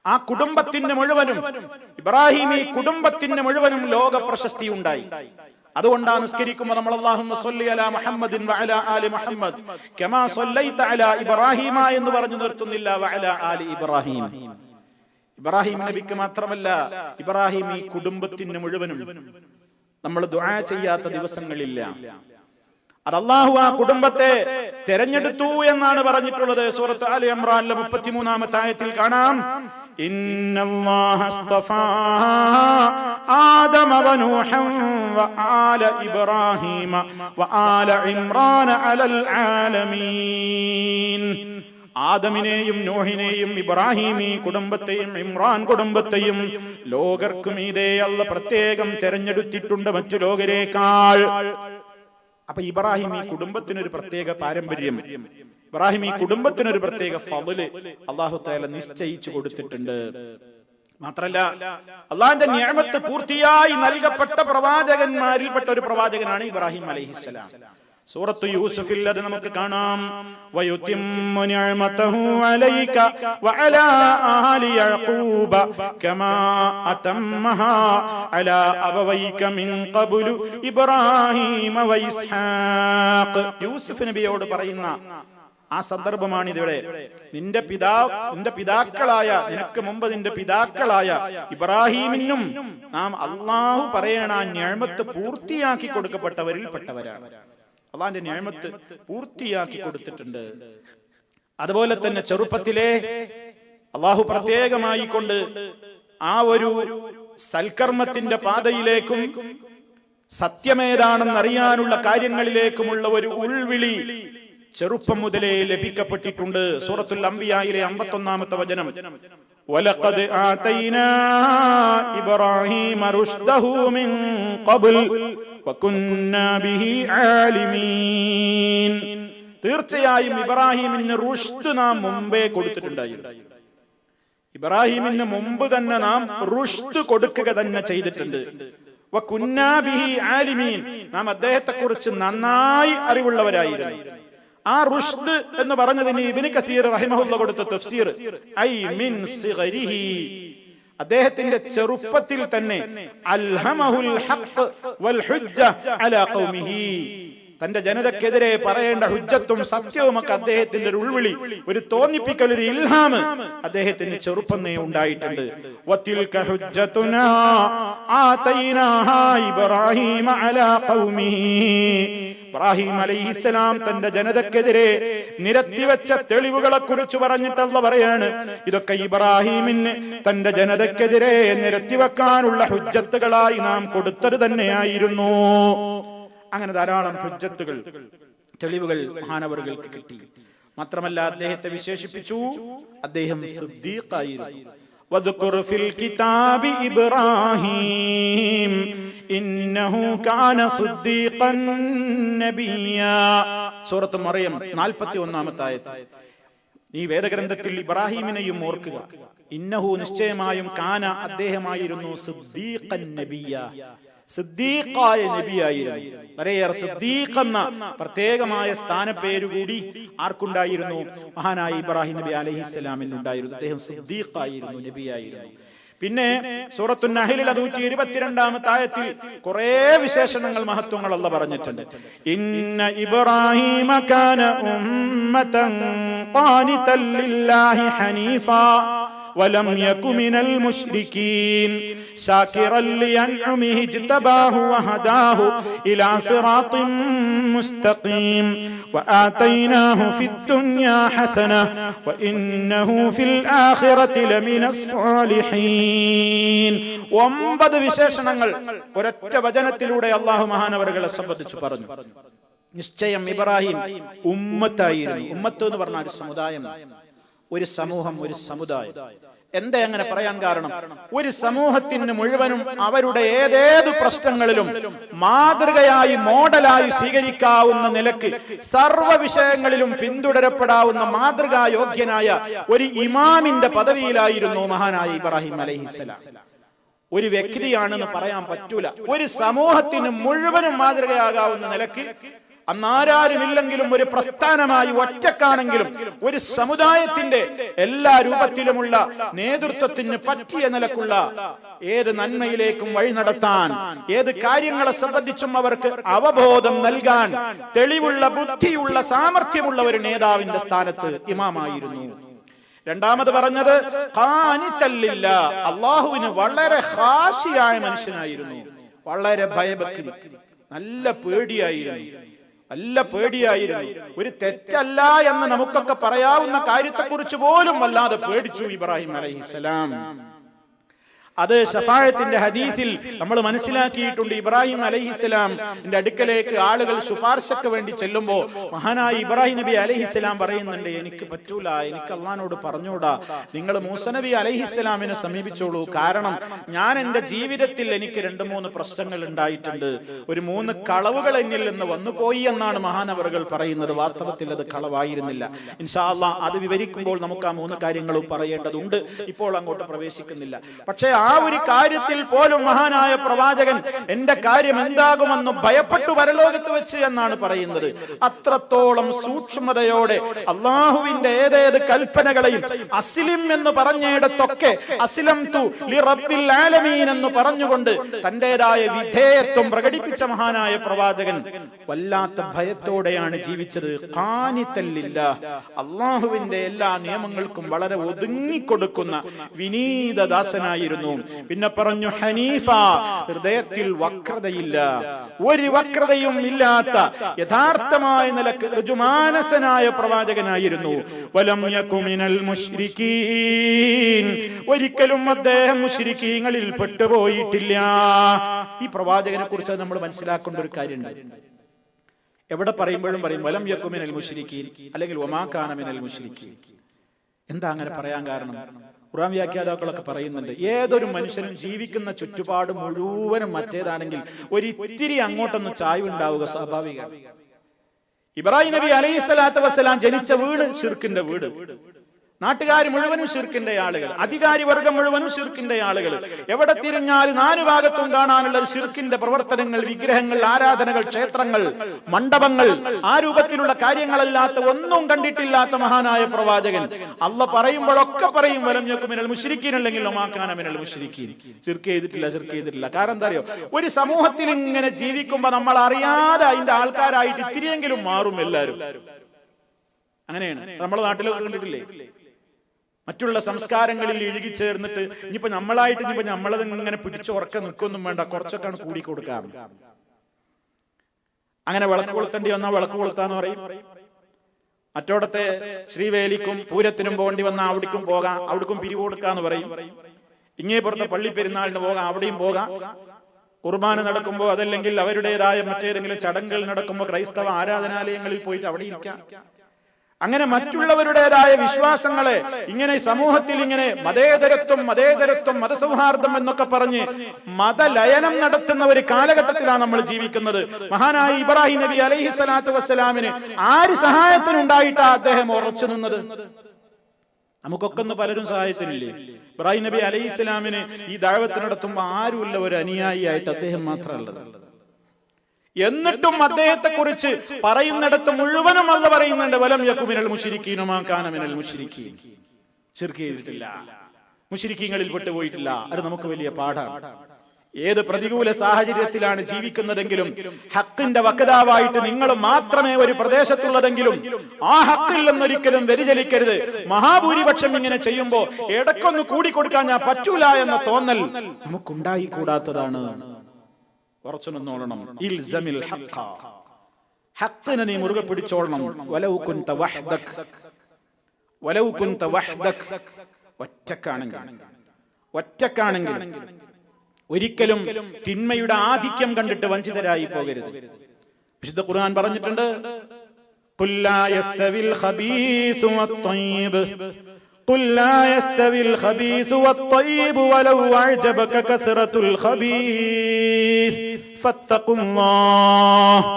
ആ കുടുംബത്തിന് മുഴുവനും, ഇബ്രാഹിമി കുടുംബത്തിന് മുഴുവനും ലോക പ്രശസ്തി ഉണ്ടായി. അതുകൊണ്ടാണ് നിസ്കരിക്കുമ്പോൾ നമ്മൾ അല്ലാഹുമ്മ സ്വല്ലി അലാ മുഹമ്മദിൻ വഅലാ ആലി മുഹമ്മദ് കമാ സ്വല്ലൈത അലാ ഇബ്രാഹിമ എന്ന് പറഞ്ഞു നിർത്തുന്നില്ല, വഅലാ ആലി ഇബ്രാഹിം. ഇബ്രാഹിം നബിക്ക് മാത്രമല്ല, ഇബ്രാഹിം ഈ കുടുംബത്തിന് മുഴുവനും നമ്മൾ ദുആ ചെയ്യാത്ത ദിവസങ്ങളില്ല. അത് അല്ലാഹു ആ കുടുംബത്തെ തെരഞ്ഞെടുത്തു എന്നാണ് പറഞ്ഞിട്ടുള്ളത്. സൂറത്ത് ആലി ഇംറാനിലെ 33-ാമത്തെ ആയത്തിൽ കാണാം, ഇന്നല്ലാഹ അസ്തഫാ ആദമ വനൂഹൻ വആല ഇബ്രാഹീമ വആല ഇംറാന അലൽ ആലമീൻ. ആദമിനെയും നോഹിനെയും ഇബ്രാഹിമി കുടുംബത്തെയും ഇമ്രാൻ കുടുംബത്തെയും ലോകർക്കും ഇതേ അല്ലാഹു പ്രത്യേകം തെരഞ്ഞെടുത്തിട്ടുണ്ട് മറ്റു ലോകരേക്കാൾ. അപ്പൊ ഇബ്രാഹിം ഈ കുടുംബത്തിനൊരു പ്രത്യേക പാരമ്പര്യം, ഇബ്രാഹിം ഈ കുടുംബത്തിനൊരു പ്രത്യേക ഫള് അല്ലാഹു തആല നിശ്ചയിച്ചു കൊടുത്തിട്ടുണ്ട്. മാത്രല്ല അള്ളാന്റെ നിഅമത്ത് പൂർത്തിയായി നൽകപ്പെട്ട പ്രവാചകന്മാരിൽപ്പെട്ട ഒരു പ്രവാചകനാണ് ഇബ്രാഹിം അലൈഹിസ്സലാം. സൂറത്തു യൂസുഫിൽ അത് നമുക്ക് കാണാം, വയുതിമ്മു നിഅമതഹു അലൈക വഅലാ ആലി യഅഖൂബ കമാ അതമ്മഹാ അലാ അബവൈക മിൻ ഖബ്ലു ഇബ്രാഹീമ വഇസ്ഹാഖ്. യൂസുഫ് നബിയോട് പറയുന്ന ആ സന്ദർഭമാണ് ഇതിവിടെ. നിന്റെ പിതാക്കളായ, നിനക്ക് മുമ്പ് നിന്റെ പിതാക്കളായ ഇബ്രാഹീമിനും നാം അല്ലാഹു പറയണ നിഅമത്ത് പൂർത്തിയാക്കി കൊടുക്കപ്പെട്ടവരിൽ പെട്ടവരാണ്. അള്ളാന്റെ നിഅമത്ത് പൂർത്തിയാക്കി കൊടുത്തിട്ടുണ്ട്. അതുപോലെ തന്നെ ചെറുപ്പത്തിലെ അള്ളാഹു പ്രത്യേകമായി കൊണ്ട് ആ ഒരു സൽക്കർമ്മത്തിന്റെ പാതയിലേക്കും സത്യമേതാണെന്നറിയാനുള്ള കാര്യങ്ങളിലേക്കുമുള്ള ഒരു ഉൾവിളി ചെറുപ്പം മുതലേ ലഭിക്കപ്പെട്ടിട്ടുണ്ട്. സൂറത്തുൽ അംബിയായിലെ 51-ാമത്തെ വചനം, വലഖദ് ആതൈനാ ഇബ്രാഹീമ റുശ്ദഹു മിൻ ഖബ്ൽ വകുന്നാ ബിഹി ആലിമീൻ. തീർച്ചയായും ഇബ്രാഹീമിന് റുഷ്ദ് നാം മുമ്പേ കൊടുത്തിട്ടുണ്ടായിരുന്നു. ഇബ്രാഹീമിന് മുമ്പ് തന്നെ നാം റുഷ്ദ് കൊടുക്കുക തന്നെ ചെയ്തിട്ടുണ്ട്. വകുന്നാ ബിഹി ആലിമീൻ, നാം അദ്ദേഹത്തെ കുറിച്ച് നന്നായി അറിവുള്ളവരായിരുന്നു. ആ റുഷ്ദ് എന്ന് പറഞ്ഞതിന് ഇബ്നു കസീർ റഹിമഹുല്ലാഹ് കൊടുത്ത തഫ്സീർ ഐ മിൻ സിഗരിഹി, അദ്ദേഹത്തിന്റെ ചെറുപ്പത്തിൽ തന്നെ അൽഹമഹുൽ ഹഖ് വൽ ഹുജ്ജ അലാ ഖൗമിഹി, തന്റെ ജനതക്കെതിരെ പറയേണ്ട ഹുജ്ജത്തും സത്യവും ഒക്കെ അദ്ദേഹത്തിന്റെ ഒരു ഉൾവിളി, ഒരു തോന്നിപ്പിക്കൽ, ഒരു ഇൽഹാം അദ്ദേഹത്തിന് ചെറുപ്പന്നേ ഉണ്ടായിട്ടുണ്ട്. വതിൽക ഹുജ്ജതുനാ ആതൈനാഹാ ഇബ്രാഹീമ അലാ ഖൗമിഹി, ഇബ്രാഹിം അലൈഹിസ്സലാം തന്റെ ജനതക്കെതിരെ നിരത്തിവെച്ച തെളിവുകളെ കുറിച്ച് പറഞ്ഞിട്ട് അല്ലാഹു പറയാണ്, ഇതൊക്കെ ഇബ്രാഹിമിന് തന്റെ ജനതക്കെതിരെ നിരത്തിവെക്കാനുള്ള ഹുജ്ജത്തുകളായി നാം കൊടുത്തത് തന്നെയായിരുന്നു. അങ്ങനെ ധാരാളം ഹുജ്ജത്തുകൾ, തെളിവുകൾ മഹാനവറുകൾക്ക് കിട്ടി. മാത്രമല്ല അദ്ദേഹത്തെ വിശേഷിപ്പിച്ചു, അദ്ദേഹം സിദ്ദീഖായിരുന്നു. വദ്കുർ ഫിൽ കിതാബി ഇബ്രാഹീം ഇന്നഹു കാന സിദ്ദീഖൻ നബിയ്യാ. സൂറത്ത് മറിയം 41-ാമത്തെ ആയത്ത്. ഈ വേദഗ്രന്ഥത്തിൽ ഇബ്രാഹീമിനെയും ഓർക്കുക. ഇന്നഹു, നിശ്ചയമായും, കാന, അദ്ദേഹമായിരുന്നു, സിദ്ദീഖൻ നബിയ്യാ, സിദ്ദീഖായ നബിയായിരുന്നു. വളരെയേറെ സിദ്ദീഖ് എന്ന പ്രത്യേകമായ സ്ഥാനപ്പേരുകൂടി ആർക്കുണ്ടായിരുന്നു? മഹാനായ ഇബ്രാഹിം നബി അലൈഹിസ്സലാമിനുണ്ടായിരുന്നു. അദ്ദേഹം സിദ്ദീഖായിരുന്നു, നബിയായിരുന്നു. പിന്നെ സൂറത്തു നഹ്ലിൽ 122-ാമത്തെ ആയത്തിൽ കുറേ വിശേഷണങ്ങൾ, മഹത്വങ്ങൾ അല്ലാഹു പറഞ്ഞിട്ടുണ്ട്. ഇന്ന ഇബ്രാഹീമ കാന ഉമ്മതൻ ഖാനിതൻ ലില്ലാഹി ഹനീഫാ വലം യകു മിനൽ മുശ്രികീൻ ശാകിറൻ ലിഅൻഉമിഹി ഇജ്തബാഹു വഹദാഹു ഇലാ സിറാത്തിൻ മുസ്തഖീം വആതൈനാഹു ഫിദ്ദുനിയാ ഹസന വഇന്നഹു ഫിൽ ആഖിറതി ലമിനസ് സ്വാലിഹീൻ. 9 വിശേഷണങ്ങൾ ഒരൊറ്റ വചനത്തിലൂടെ അല്ലാഹു മഹാനവറുകളെ സംബന്ധിച്ചു പറഞ്ഞു. നിശ്ചയം ഇബ്രാഹിം ഉമ്മത്തായിരുന്നു. ഉമ്മത്ത് എന്ന് പറഞ്ഞാൽ ഒരു സമുദായം, ഒരു സമൂഹം, ഒരു സമുദായം. എന്താ അങ്ങനെ പറയാൻ കാരണം? ഒരു സമൂഹത്തിന് മുഴുവനും അവരുടെ ഏതേതു പ്രശ്നങ്ങളിലും മാതൃകയായി, മോഡലായി സ്വീകരിക്കാവുന്ന നിലക്ക് സർവ്വ വിഷയങ്ങളിലും പിന്തുടരപ്പെടാവുന്ന മാതൃകായോഗ്യനായ ഒരു ഇമാമിന്റെ പദവിയിലായിരുന്നു മഹാനായ ഇബ്രാഹിം അലൈഹിസ്സലാം. ഒരു വ്യക്തിയാണെന്ന് പറയാൻ പറ്റൂല, ഒരു സമൂഹത്തിന് മുഴുവനും മാതൃകയാകാവുന്ന നിലക്ക് അന്നാരുമില്ലെങ്കിലും ഒരു പ്രസ്ഥാനമായി ഒറ്റക്കാണെങ്കിലും ഒരു സമുദായത്തിന്റെ എല്ലാ രൂപത്തിലുമുള്ള നേതൃത്വത്തിന് പറ്റിയ നിലക്കുള്ള ഏത് നന്മയിലേക്കും വഴി നടത്താൻ, ഏത് കാര്യങ്ങളെ സംബന്ധിച്ചും അവർക്ക് അവബോധം നൽകാൻ തെളിവുള്ള, ബുദ്ധിയുള്ള, സാമർഥ്യമുള്ള ഒരു നേതാവിന്റെ സ്ഥാനത്ത് ഇമാമായിരുന്നു. രണ്ടാമത് പറഞ്ഞത് ഖാനിതൻ ലില്ലാഹ്, അല്ലാഹുവിന് വളരെ ഖാശിയായ മനുഷ്യനായിരുന്നു. വളരെ ഭയഭക്തി, നല്ല പേടിയായിരുന്നു. ഒരു തെറ്റല്ല എന്ന് നമുക്കൊക്കെ പറയാവുന്ന കാര്യത്തെക്കുറിച്ച് പോലും വല്ലാതെ പേടിച്ചു ഇബ്രാഹിം അലൈഹിസ്സലാം. അത് ശഫാഅത്തിന്റെ ഹദീസിൽ നമ്മൾ മനസ്സിലാക്കിയിട്ടുണ്ട്. ഇബ്രാഹിം അലൈഹിസ്സലാമിന്റെ അടുക്കലേക്ക് ആളുകൾ ശുപാർശക്ക് വേണ്ടി ചെല്ലുമ്പോൾ മഹാനായ ഇബ്രാഹിം നബി അലൈഹിസ്സലാം പറയുന്നുണ്ട്, എനിക്ക് പറ്റൂല, എനിക്ക് അള്ളാഹിനോട് പറഞ്ഞൂടാ, നിങ്ങൾ മൂസ നബി അലൈഹിസ്സലാമിനെ സമീപിച്ചോളൂ. കാരണം ഞാൻ എന്റെ ജീവിതത്തിൽ എനിക്ക് 2-3 പ്രശ്നങ്ങൾ ഉണ്ടായിട്ടുണ്ട്. ഒരു 3 കളവുകൾ എന്നിൽ നിന്ന് വന്നുപോയി എന്നാണ് മഹാനവറുകൾ പറയുന്നത്. വാസ്തവത്തിൽ അത് കളവായിരുന്നില്ല. ഇൻഷാ അല്ലാഹ് അത് വിവരിക്കുമ്പോൾ നമുക്ക് ആ 3 കാര്യങ്ങളും പറയേണ്ടതുണ്ട്. ഇപ്പോൾ അങ്ങോട്ട് പ്രവേശിക്കുന്നില്ല. പക്ഷേ ആ ഒരു കാര്യത്തിൽ പോലും മഹാനായ പ്രവാചകൻ എന്റെ കാര്യം എന്താകുമെന്ന് ഭയപ്പെട്ടു പരലോകത്ത് വെച്ച് എന്നാണ് പറയുന്നത്. അത്രത്തോളം സൂക്ഷ്മതയോടെ അള്ളാഹുവിന്റെ ഏതേത് കൽപ്പനകളെയും അസ്ലിം എന്ന് പറഞ്ഞിടത്തൊക്കെ അസ്ലംതു ലിറബ്ബിൽ ആലമീൻ എന്ന് പറഞ്ഞുകൊണ്ട് തന്റേതായ വിധേയത്വം പ്രകടിപ്പിച്ച മഹാനായ പ്രവാചകൻ വല്ലാത്ത ഭയത്തോടെയാണ് ജീവിച്ചത്. ഖാനിതൻ ലില്ലാഹ്, അള്ളാഹുവിന്റെ എല്ലാ നിയമങ്ങൾക്കും വളരെ ഒതുങ്ങിക്കൊടുക്കുന്ന വിനീതദാസനായിരുന്നു. പിന്നെ പറഞ്ഞു ഹനീഫ, ഹൃദയത്തിൽ വക്രതയില്ല, ഒരു വക്രതയും ഇല്ലാത്ത യഥാർത്ഥമായ നിലക്ക് ഋജുമാനസനായ പ്രവാചകനായിരുന്നു. വലം യകു മിനൽ മുശ്രികീൻ, ഒരിക്കലും അദ്ദേഹം മുശ്രിക്കീങ്ങളിൽ പെട്ടുപോയിട്ടില്ല. ഈ പ്രവാചകനെ കുറിച്ച് നമ്മൾ മനസ്സിലാക്കേണ്ട ഒരു കാര്യമുണ്ട്. എവിടെ പറയുമ്പോഴും പറയും വലം യകു മിനൽ മുശ്രികീൻ അല്ലെങ്കിൽ വമാ കാന മിനൽ മുശ്രികീൻ. എന്താ അങ്ങനെ പറയാൻ കാരണം? ഖുർആൻ വ്യാഖ്യാതാക്കളൊക്കെ പറയുന്നുണ്ട്, ഏതൊരു മനുഷ്യനും ജീവിക്കുന്ന ചുറ്റുപാട് മുഴുവനും മറ്റേതാണെങ്കിൽ ഒരിത്തിരി അങ്ങോട്ടൊന്ന് ചായ്വുണ്ടാവുക സ്വാഭാവികമാണ്. ഇബ്രാഹിം നബി അലൈഹിസ്സലാത്തു വസ്സലാം ജനിച്ച വീട് ശിർക്കിന്റെ വീട്. നാട്ടുകാർ മുഴുവനും ശിർക്കിന്റെ ആളുകൾ, അധികാരി വർഗം മുഴുവനും ശിർക്കിന്റെ ആളുകൾ. എവിടെ തിരിഞ്ഞാൽ നാലു ഭാഗത്തും കാണാനുള്ള ശിർക്കിന്റെ പ്രവർത്തനങ്ങൾ, വിഗ്രഹങ്ങൾ, ആരാധനകൾ, ക്ഷേത്രങ്ങൾ, മണ്ഡപങ്ങൾ, ആ രൂപത്തിലുള്ള കാര്യങ്ങളല്ലാത്ത ഒന്നും കണ്ടിട്ടില്ലാത്ത മഹാനായ പ്രവാചകൻ അള്ളാഹ് പറയുമ്പോഴൊക്കെ പറയും വലം യകുൻ മിനൽ മുശ്രിക്കീൻ, അല്ലെങ്കിൽ വമാ കാന മിനൽ മുശ്രിക്കീൻ. ശിർക്ക് ചെയ്തിട്ടില്ല. കാരണം എന്താ അറിയോ, ഒരു സമൂഹത്തിൽ ഇങ്ങനെ ജീവിക്കുമ്പോ നമ്മൾ അറിയാതെ അതിന്റെ ആൾക്കാരായിട്ട് ഇത്തിരിയെങ്കിലും മാറും എല്ലാവരും. അങ്ങനെയാണ് നമ്മളെ നാട്ടിലൊക്കെ കണ്ടിട്ടില്ലേ? മറ്റുള്ള സംസ്കാരങ്ങളിൽ ഇഴുകിച്ചേർന്നിട്ട് ഇനിയിപ്പോ നമ്മളായിട്ട് നമ്മളത് ഇങ്ങനെ പിടിച്ചുറക്കെ നിൽക്കൊന്നും വേണ്ട, കുറച്ചൊക്കെ കൂടി കൊടുക്കാം. അങ്ങനെ വിളക്ക് കൊളുത്തേണ്ടി വന്നാൽ വിളക്ക് കൊളുത്താന്ന് പറയും. മറ്റോടത്തെ ശ്രീവേലിക്കും പൂരത്തിനും പോകേണ്ടി വന്നാൽ അവിടേക്കും പോകാം, അവിടേക്കും പിരിവ് കൊടുക്കാന്ന് പറയും. ഇങ്ങേ പുറത്തെ പള്ളി പെരുന്നാളിന് പോകാം, അവിടെയും പോകാം. കുർബാന നടക്കുമ്പോൾ അതല്ലെങ്കിൽ അവരുടേതായ മറ്റേതെങ്കിലും ചടങ്ങുകൾ നടക്കുമ്പോൾ ക്രൈസ്തവ ആരാധനാലയങ്ങളിൽ പോയിട്ട് അവിടെ ഇരിക്കാം. അങ്ങനെ മറ്റുള്ളവരുടേതായ വിശ്വാസങ്ങളെ ഇങ്ങനെ സമൂഹത്തിൽ ഇങ്ങനെ മതേതരത്വം മതസൗഹാർദ്ദം എന്നൊക്കെ പറഞ്ഞ് മതലയനം നടത്തുന്ന ഒരു കാലഘട്ടത്തിലാണ് നമ്മൾ ജീവിക്കുന്നത്. മഹാനായ ഇബ്രാഹിം നബി അലൈഹി സ്വലാത്തു വസ്സലാമിന് ആര് സഹായത്തിനുണ്ടായിട്ടാ അദ്ദേഹം ഉറച്ചു നിന്നത്? നമുക്കൊക്കെ പലരും സഹായത്തിനില്ലേ? ഇബ്രാഹിം നബി അലൈഹി സ്വലാമിന് ഈ ദഅവത്ത് നടത്തുമ്പോൾ ആരുമില്ല, ഒരു അനുയായിയായിട്ട് അദ്ദേഹം മാത്രമല്ല. എന്നിട്ടും അദ്ദേഹത്തെ കുറിച്ച് പറയുന്നിടത്ത് മുഴുവനും അല്ല പറയുന്നുണ്ട് വലം യകുൻ മിനൽ മുശ്രിക്കീൻ വമാ കാന മിനൽ മുശ്രിക്കീൻ. ശിർക്ക് ചെയ്തിട്ടില്ല, മുശ്രിക്കീങ്ങളിൽ പെട്ടുപോയിട്ടില്ല. അത് നമുക്ക് വലിയ പാഠമാണ്. ഏത് പ്രതികൂല സാഹചര്യത്തിലാണ് ജീവിക്കുന്നതെങ്കിലും ഹക്കിന്റെ വക്താവായിട്ട് നിങ്ങൾ മാത്രമേ ഒരു പ്രദേശത്തുള്ളതെങ്കിലും ആ ഹക്കിൽ നിന്നൊരിക്കലും വ്യതിചലിക്കരുത്. മഹാഭൂരിപക്ഷം ഇങ്ങനെ ചെയ്യുമ്പോ ഇടക്കൊന്ന് കൂടിക്കൊടുക്കാൻ ഞാൻ പറ്റൂല എന്ന തോന്നൽ നമുക്കുണ്ടായിക്കൂടാത്തതാണ്. ഉറച്ചു നിന്നോളണം. ഇൽസമിൽ ഹഖ, ഹഖിനെ നീ മുറുകെ പിടിച്ചോളണം. വലൗ കുൻത വഹ്ദക്, ഒറ്റക്കാണെങ്കിൽ ഒരിക്കലും തിന്മയുടെ ആധിക്യം കണ്ടിട്ട് വഞ്ചിതരായി പോകരുത്. വിശുദ്ധ ഖുർആൻ പറഞ്ഞിട്ടുണ്ട്, ഖുൽ ലാ യസ്തവിൽ ഖബീസു വത്ത്വയ്യിബ്, ഖുൽ ലാ യസ്തവിൽ ഖബീസു വത്ത്വയ്യിബ് വലൗ അഅജബക കസറത്തുൽ ഖബീസ് ഫത്തഖുല്ലാഹ്.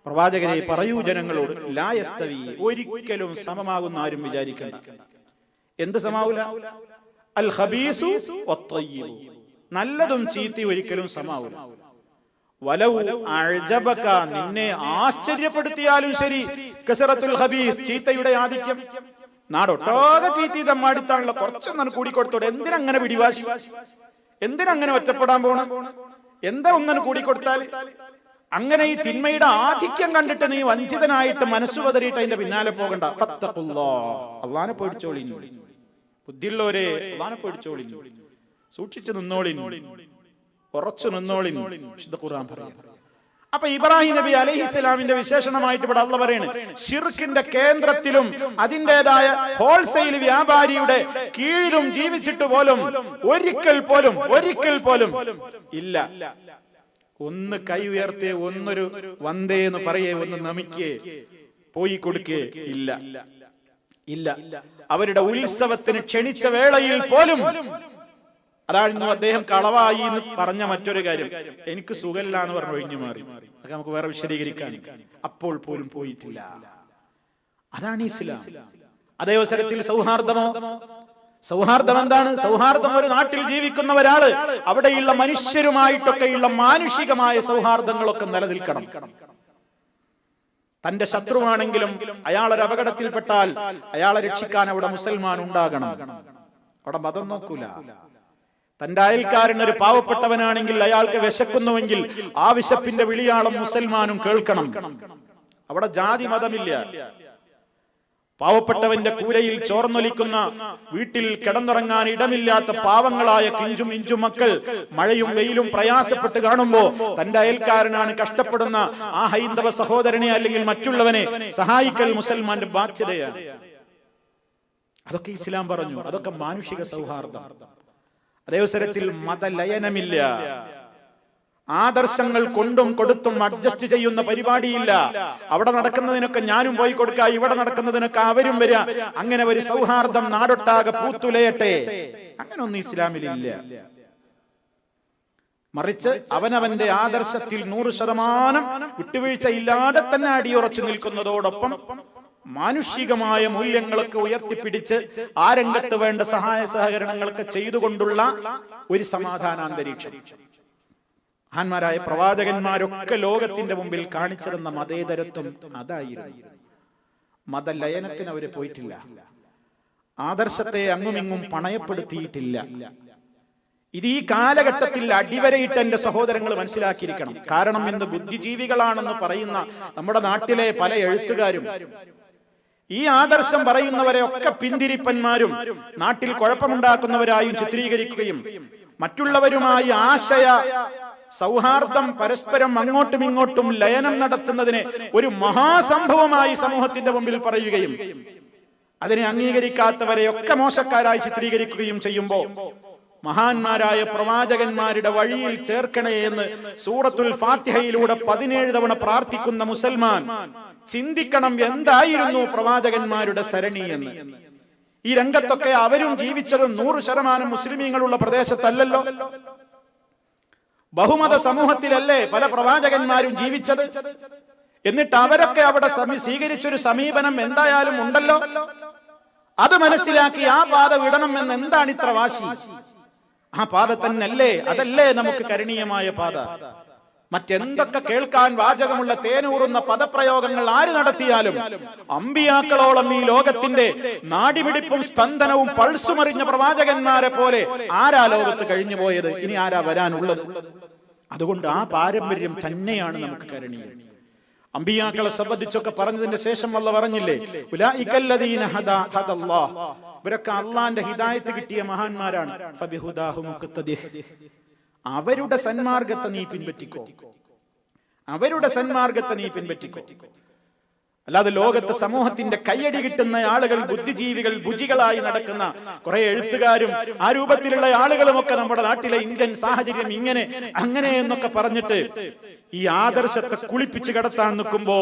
പ്രവാചകരെ പറയൂ ജനങ്ങളോട്, ലാ യസ്തവി, ഒരിക്കലും സമമാകുന്ന ആരും വിചാരിക്കണ്ട. എന്ത് സമാവൂല? അൽ ഖബീസു വത്ത്വയ്യിബ്, നല്ലതും ചീത്തയും ഒരിക്കലും സമാവൂല. വലൗ അഅജബക, നിന്നെ ആശ്ചര്യപ്പെടുത്തിയാലും ശരി, കസറത്തുൽ ഖബീസ്, ചീത്തയുടെ ആധിക്യം. നാടൊട്ടാകെ ചീത്തി തമ്മാടിത്താണല്ലോ, കുറച്ചൊന്നും കൂടിക്കൊടുത്തോടെ. എന്തിനങ്ങനെ പിടിവാശി? എന്തിനങ്ങനെ ഒറ്റപ്പെടാൻ പോണം? എന്താ ഒന്നും കൂടിക്കൊടുത്താൽ? അങ്ങനെ ഈ തിന്മയുടെ ആധിക്യം കണ്ടിട്ട് നീ വഞ്ചിതനായിട്ട് മനസ്സു പതറിയിട്ട് അതിന്റെ പിന്നാലെ പോകണ്ട. ഫത്തഖുല്ലാഹ്, അല്ലാഹനെ പേടിച്ചോളി. ബുദ്ധിയുള്ളവരെ അല്ലാഹനെ പേടിച്ചോളി, സൂക്ഷിച്ചു നിന്നോളി, ഉറച്ചു നിന്നോളി. വിശുദ്ധ ഖുർആൻ പറയുന്നു. അപ്പൊ ഇബ്രാഹിം നബി അലൈഹിസ്സലാമിന്റെ വിശേഷണമായിട്ട് ഇവിടെ അല്ലാഹ് പറയാണ്, ശിർക്കിന്റെ കേന്ദ്രത്തിലും അതിൻ്റെതായ ഹോൾസെയിൽ വ്യാപാരിയുടെ കീഴിലും ജീവിച്ചിട്ട് പോലും ഒരിക്കൽ പോലും ഇല്ല ഒന്ന് കൈ ഉയർത്തേ, ഒന്നൊരു വന്ദേ എന്ന് പറയേ, ഒന്ന് നമിക്കേ, പോയി കൊടുക്കേ, ഇല്ല. അവരുടെ ഉത്സവത്തിന് ക്ഷണിച്ച വേളയിൽ പോലും. അതായിരുന്നു അദ്ദേഹം കളവായി എന്ന് പറഞ്ഞ മറ്റൊരു കാര്യം. എനിക്ക് സുഖമില്ല എന്ന് പറഞ്ഞു ഒഴിഞ്ഞു മാറി. അതൊക്കെ നമുക്ക് വേറെ വിശദീകരിക്കാൻ. അപ്പോൾ പോലും പോയിട്ടില്ല. അതാണ് ഇസ്ലാം. അതേ അവസരത്തിൽ സൗഹാർദ്ദം എന്താണ്? സൗഹാർദ്ദം ഒരു നാട്ടിൽ ജീവിക്കുന്ന ഒരാള് അവിടെയുള്ള മനുഷ്യരുമായിട്ടൊക്കെയുള്ള മാനുഷികമായ സൗഹാർദ്ദങ്ങളൊക്കെ നിലനിൽക്കണം. തന്റെ ശത്രുവാണെങ്കിലും അയാളൊരു അപകടത്തിൽപ്പെട്ടാൽ അയാളെ രക്ഷിക്കാൻ അവിടെ മുസൽമാൻ ഉണ്ടാകണം. അവിടെ മതം നോക്കൂല. തന്റെ അയൽക്കാരൻ ഒരു പാവപ്പെട്ടവനാണെങ്കിൽ അയാൾക്ക് വിശക്കുന്നുവെങ്കിൽ ആ വിശപ്പിന്റെ വിളിയാളം മുസൽമാനും കേൾക്കണം. അവിടെ ജാതി മതമില്ല. പാവപ്പെട്ടവന്റെ കൂരയിൽ ചോർന്നൊലിക്കുന്ന, വീട്ടിൽ കിടന്നുറങ്ങാൻ ഇടമില്ലാത്ത പാവങ്ങളായ കിഞ്ചും ഇഞ്ചും മക്കൾ മഴയും വെയിലും പ്രയാസപ്പെട്ട് കാണുമ്പോ തന്റെ അയൽക്കാരനാണ് കഷ്ടപ്പെടുന്ന ആ ഹൈന്ദവ സഹോദരനെ അല്ലെങ്കിൽ മറ്റുള്ളവനെ സഹായിക്കൽ മുസൽമാന്റെ ബാധ്യതയാണ്. അതൊക്കെ ഇസ്ലാം പറഞ്ഞു. അതൊക്കെ മാനുഷിക സൗഹാർദ്ദം. അതേവസരത്തിൽ മതലയനമില്ല. ആദർശങ്ങൾ കൊണ്ടും കൊടുത്തും അഡ്ജസ്റ്റ് ചെയ്യുന്ന പരിപാടിയില്ല. അവിടെ നടക്കുന്നതിനൊക്കെ ഞാനും പോയി കൊടുക്കുക, ഇവിടെ നടക്കുന്നതിനൊക്കെ അവരും വരിക. അങ്ങനെ ഒരു സൗഹാർദ്ദം നാടൊട്ടാകെ പൂത്തുലയട്ടെ, അങ്ങനൊന്നും ഇസ്ലാമിലില്ല. മറിച്ച് അവനവന്റെ ആദർശത്തിൽ 100% വിട്ടുവീഴ്ച ഇല്ലാതെ തന്നെ അടിയുറച്ചു നിൽക്കുന്നതോടൊപ്പം മാനുഷികമായ മൂല്യങ്ങളൊക്കെ ഉയർത്തിപ്പിടിച്ച് ആ രംഗത്ത് വേണ്ട സഹായ സഹകരണങ്ങളൊക്കെ ചെയ്തുകൊണ്ടുള്ള ഒരു സമാധാനാന്തരീക്ഷം. മഹാന്മാരായ പ്രവാചകന്മാരൊക്കെ ലോകത്തിന്റെ മുമ്പിൽ കാണിച്ചിരുന്ന മതേതരത്വം അതായിരുന്നു. മതലയനത്തിന് അവര് പോയിട്ടില്ല. ആദർശത്തെ അങ്ങുമിങ്ങും പണയപ്പെടുത്തിയിട്ടില്ല. ഇത് ഈ കാലഘട്ടത്തിൽ അടിവരയിട്ട് എന്റെ സഹോദരങ്ങൾ മനസ്സിലാക്കിയിരിക്കണം. കാരണം ഇന്ന് ബുദ്ധിജീവികളാണെന്ന് പറയുന്ന നമ്മുടെ നാട്ടിലെ പല എഴുത്തുകാരും ഈ ആദർശം പറയുന്നവരെ ഒക്കെ പിന്തിരിപ്പന്മാരും നാട്ടിൽ കുഴപ്പമുണ്ടാക്കുന്നവരായും ചിത്രീകരിക്കുകയും മറ്റുള്ളവരുമായി ആശയ സൗഹാർദ്ദം പരസ്പരം അങ്ങോട്ടും ഇങ്ങോട്ടും ലയനം നടത്തുന്നതിനെ ഒരു മഹാസംഭവമായി സമൂഹത്തിന്റെ മുമ്പിൽ പറയുകയും അതിനെ അംഗീകരിക്കാത്തവരെയൊക്കെ മോശക്കാരായി ചിത്രീകരിക്കുകയും ചെയ്യുമ്പോ മഹാന്മാരായ പ്രവാചകന്മാരുടെ വഴിയിൽ ചേർക്കണേ എന്ന് സൂറത്തുൽ ഫാത്തിഹയിലൂടെ 17 തവണ പ്രാർത്ഥിക്കുന്ന മുസൽമാൻ ചിന്തിക്കണം, എന്തായിരുന്നു പ്രവാചകന്മാരുടെ സരണി എന്ന്. ഈ രംഗത്തൊക്കെ അവരും ജീവിച്ചതും 100% മുസ്ലിമീങ്ങളുള്ള പ്രദേശത്തല്ലല്ലോ, ബഹുമത സമൂഹത്തിലല്ലേ പല പ്രവാചകന്മാരും ജീവിച്ചത്. എന്നിട്ട് അവരൊക്കെ അവിടെ സ്വീകരിച്ചൊരു സമീപനം എന്തായാലും ഉണ്ടല്ലോ. അത് മനസ്സിലാക്കി ആ പാത വിടണം എന്ന് എന്താണ് ഇത്ര വാശി? ആ പാത തന്നെയല്ലേ, അതല്ലേ നമുക്ക് കരണീയമായ പാത. മറ്റെന്തൊക്കെ കേൾക്കാൻ വാചകമുള്ള തേനൂറുന്ന പദപ്രയോഗങ്ങൾ ആര് നടത്തിയാലും അമ്പിയാക്കളോളം ഈ ലോകത്തിന്റെ നാടിമിടിപ്പും സ്പന്ദനവും പൾസുമറിഞ്ഞ പ്രവാചകന്മാരെ പോലെ ആരാ ലോകത്ത് കഴിഞ്ഞു പോയത്? ഇനി ആരാ വരാനുള്ളത്? അതുകൊണ്ട് ആ പാരമ്പര്യം തന്നെയാണ് നമുക്ക് കരണീയം. അമ്പിയാക്കളെ സംബന്ധിച്ചൊക്കെ പറഞ്ഞതിന്റെ ശേഷം അല്ലാഹു പറഞ്ഞില്ലേ, ഉലൈകല്ലദീന ഹദല്ലാഹ്, ഇവരൊക്കെ അള്ളാന്റെ ഹിദായത്ത് കിട്ടിയ മഹാന്മാരാണ്. ഫബിഹുദാഹു മുഖ്തദിഹ്, അവരുടെ സന്മാർഗത്തെ നീ പിൻപറ്റിക്കോ, അവരുടെ സന്മാർഗത്തെ നീ പിൻപറ്റിക്കോ. അല്ലാതെ ലോകത്ത് സമൂഹത്തിന്റെ കയ്യടി കിട്ടുന്ന ആളുകൾ, ബുദ്ധിജീവികൾ, ഭുജികളായി നടക്കുന്ന കുറെ എഴുത്തുകാരും ആ രൂപത്തിലുള്ള ആളുകളും ഒക്കെ നമ്മുടെ നാട്ടിലെ ഇന്ത്യൻ സാഹചര്യം ഇങ്ങനെ അങ്ങനെ എന്നൊക്കെ പറഞ്ഞിട്ട് ഈ ആദർശത്തെ കുളിപ്പിച്ച് കടത്താൻ നിൽക്കുമ്പോ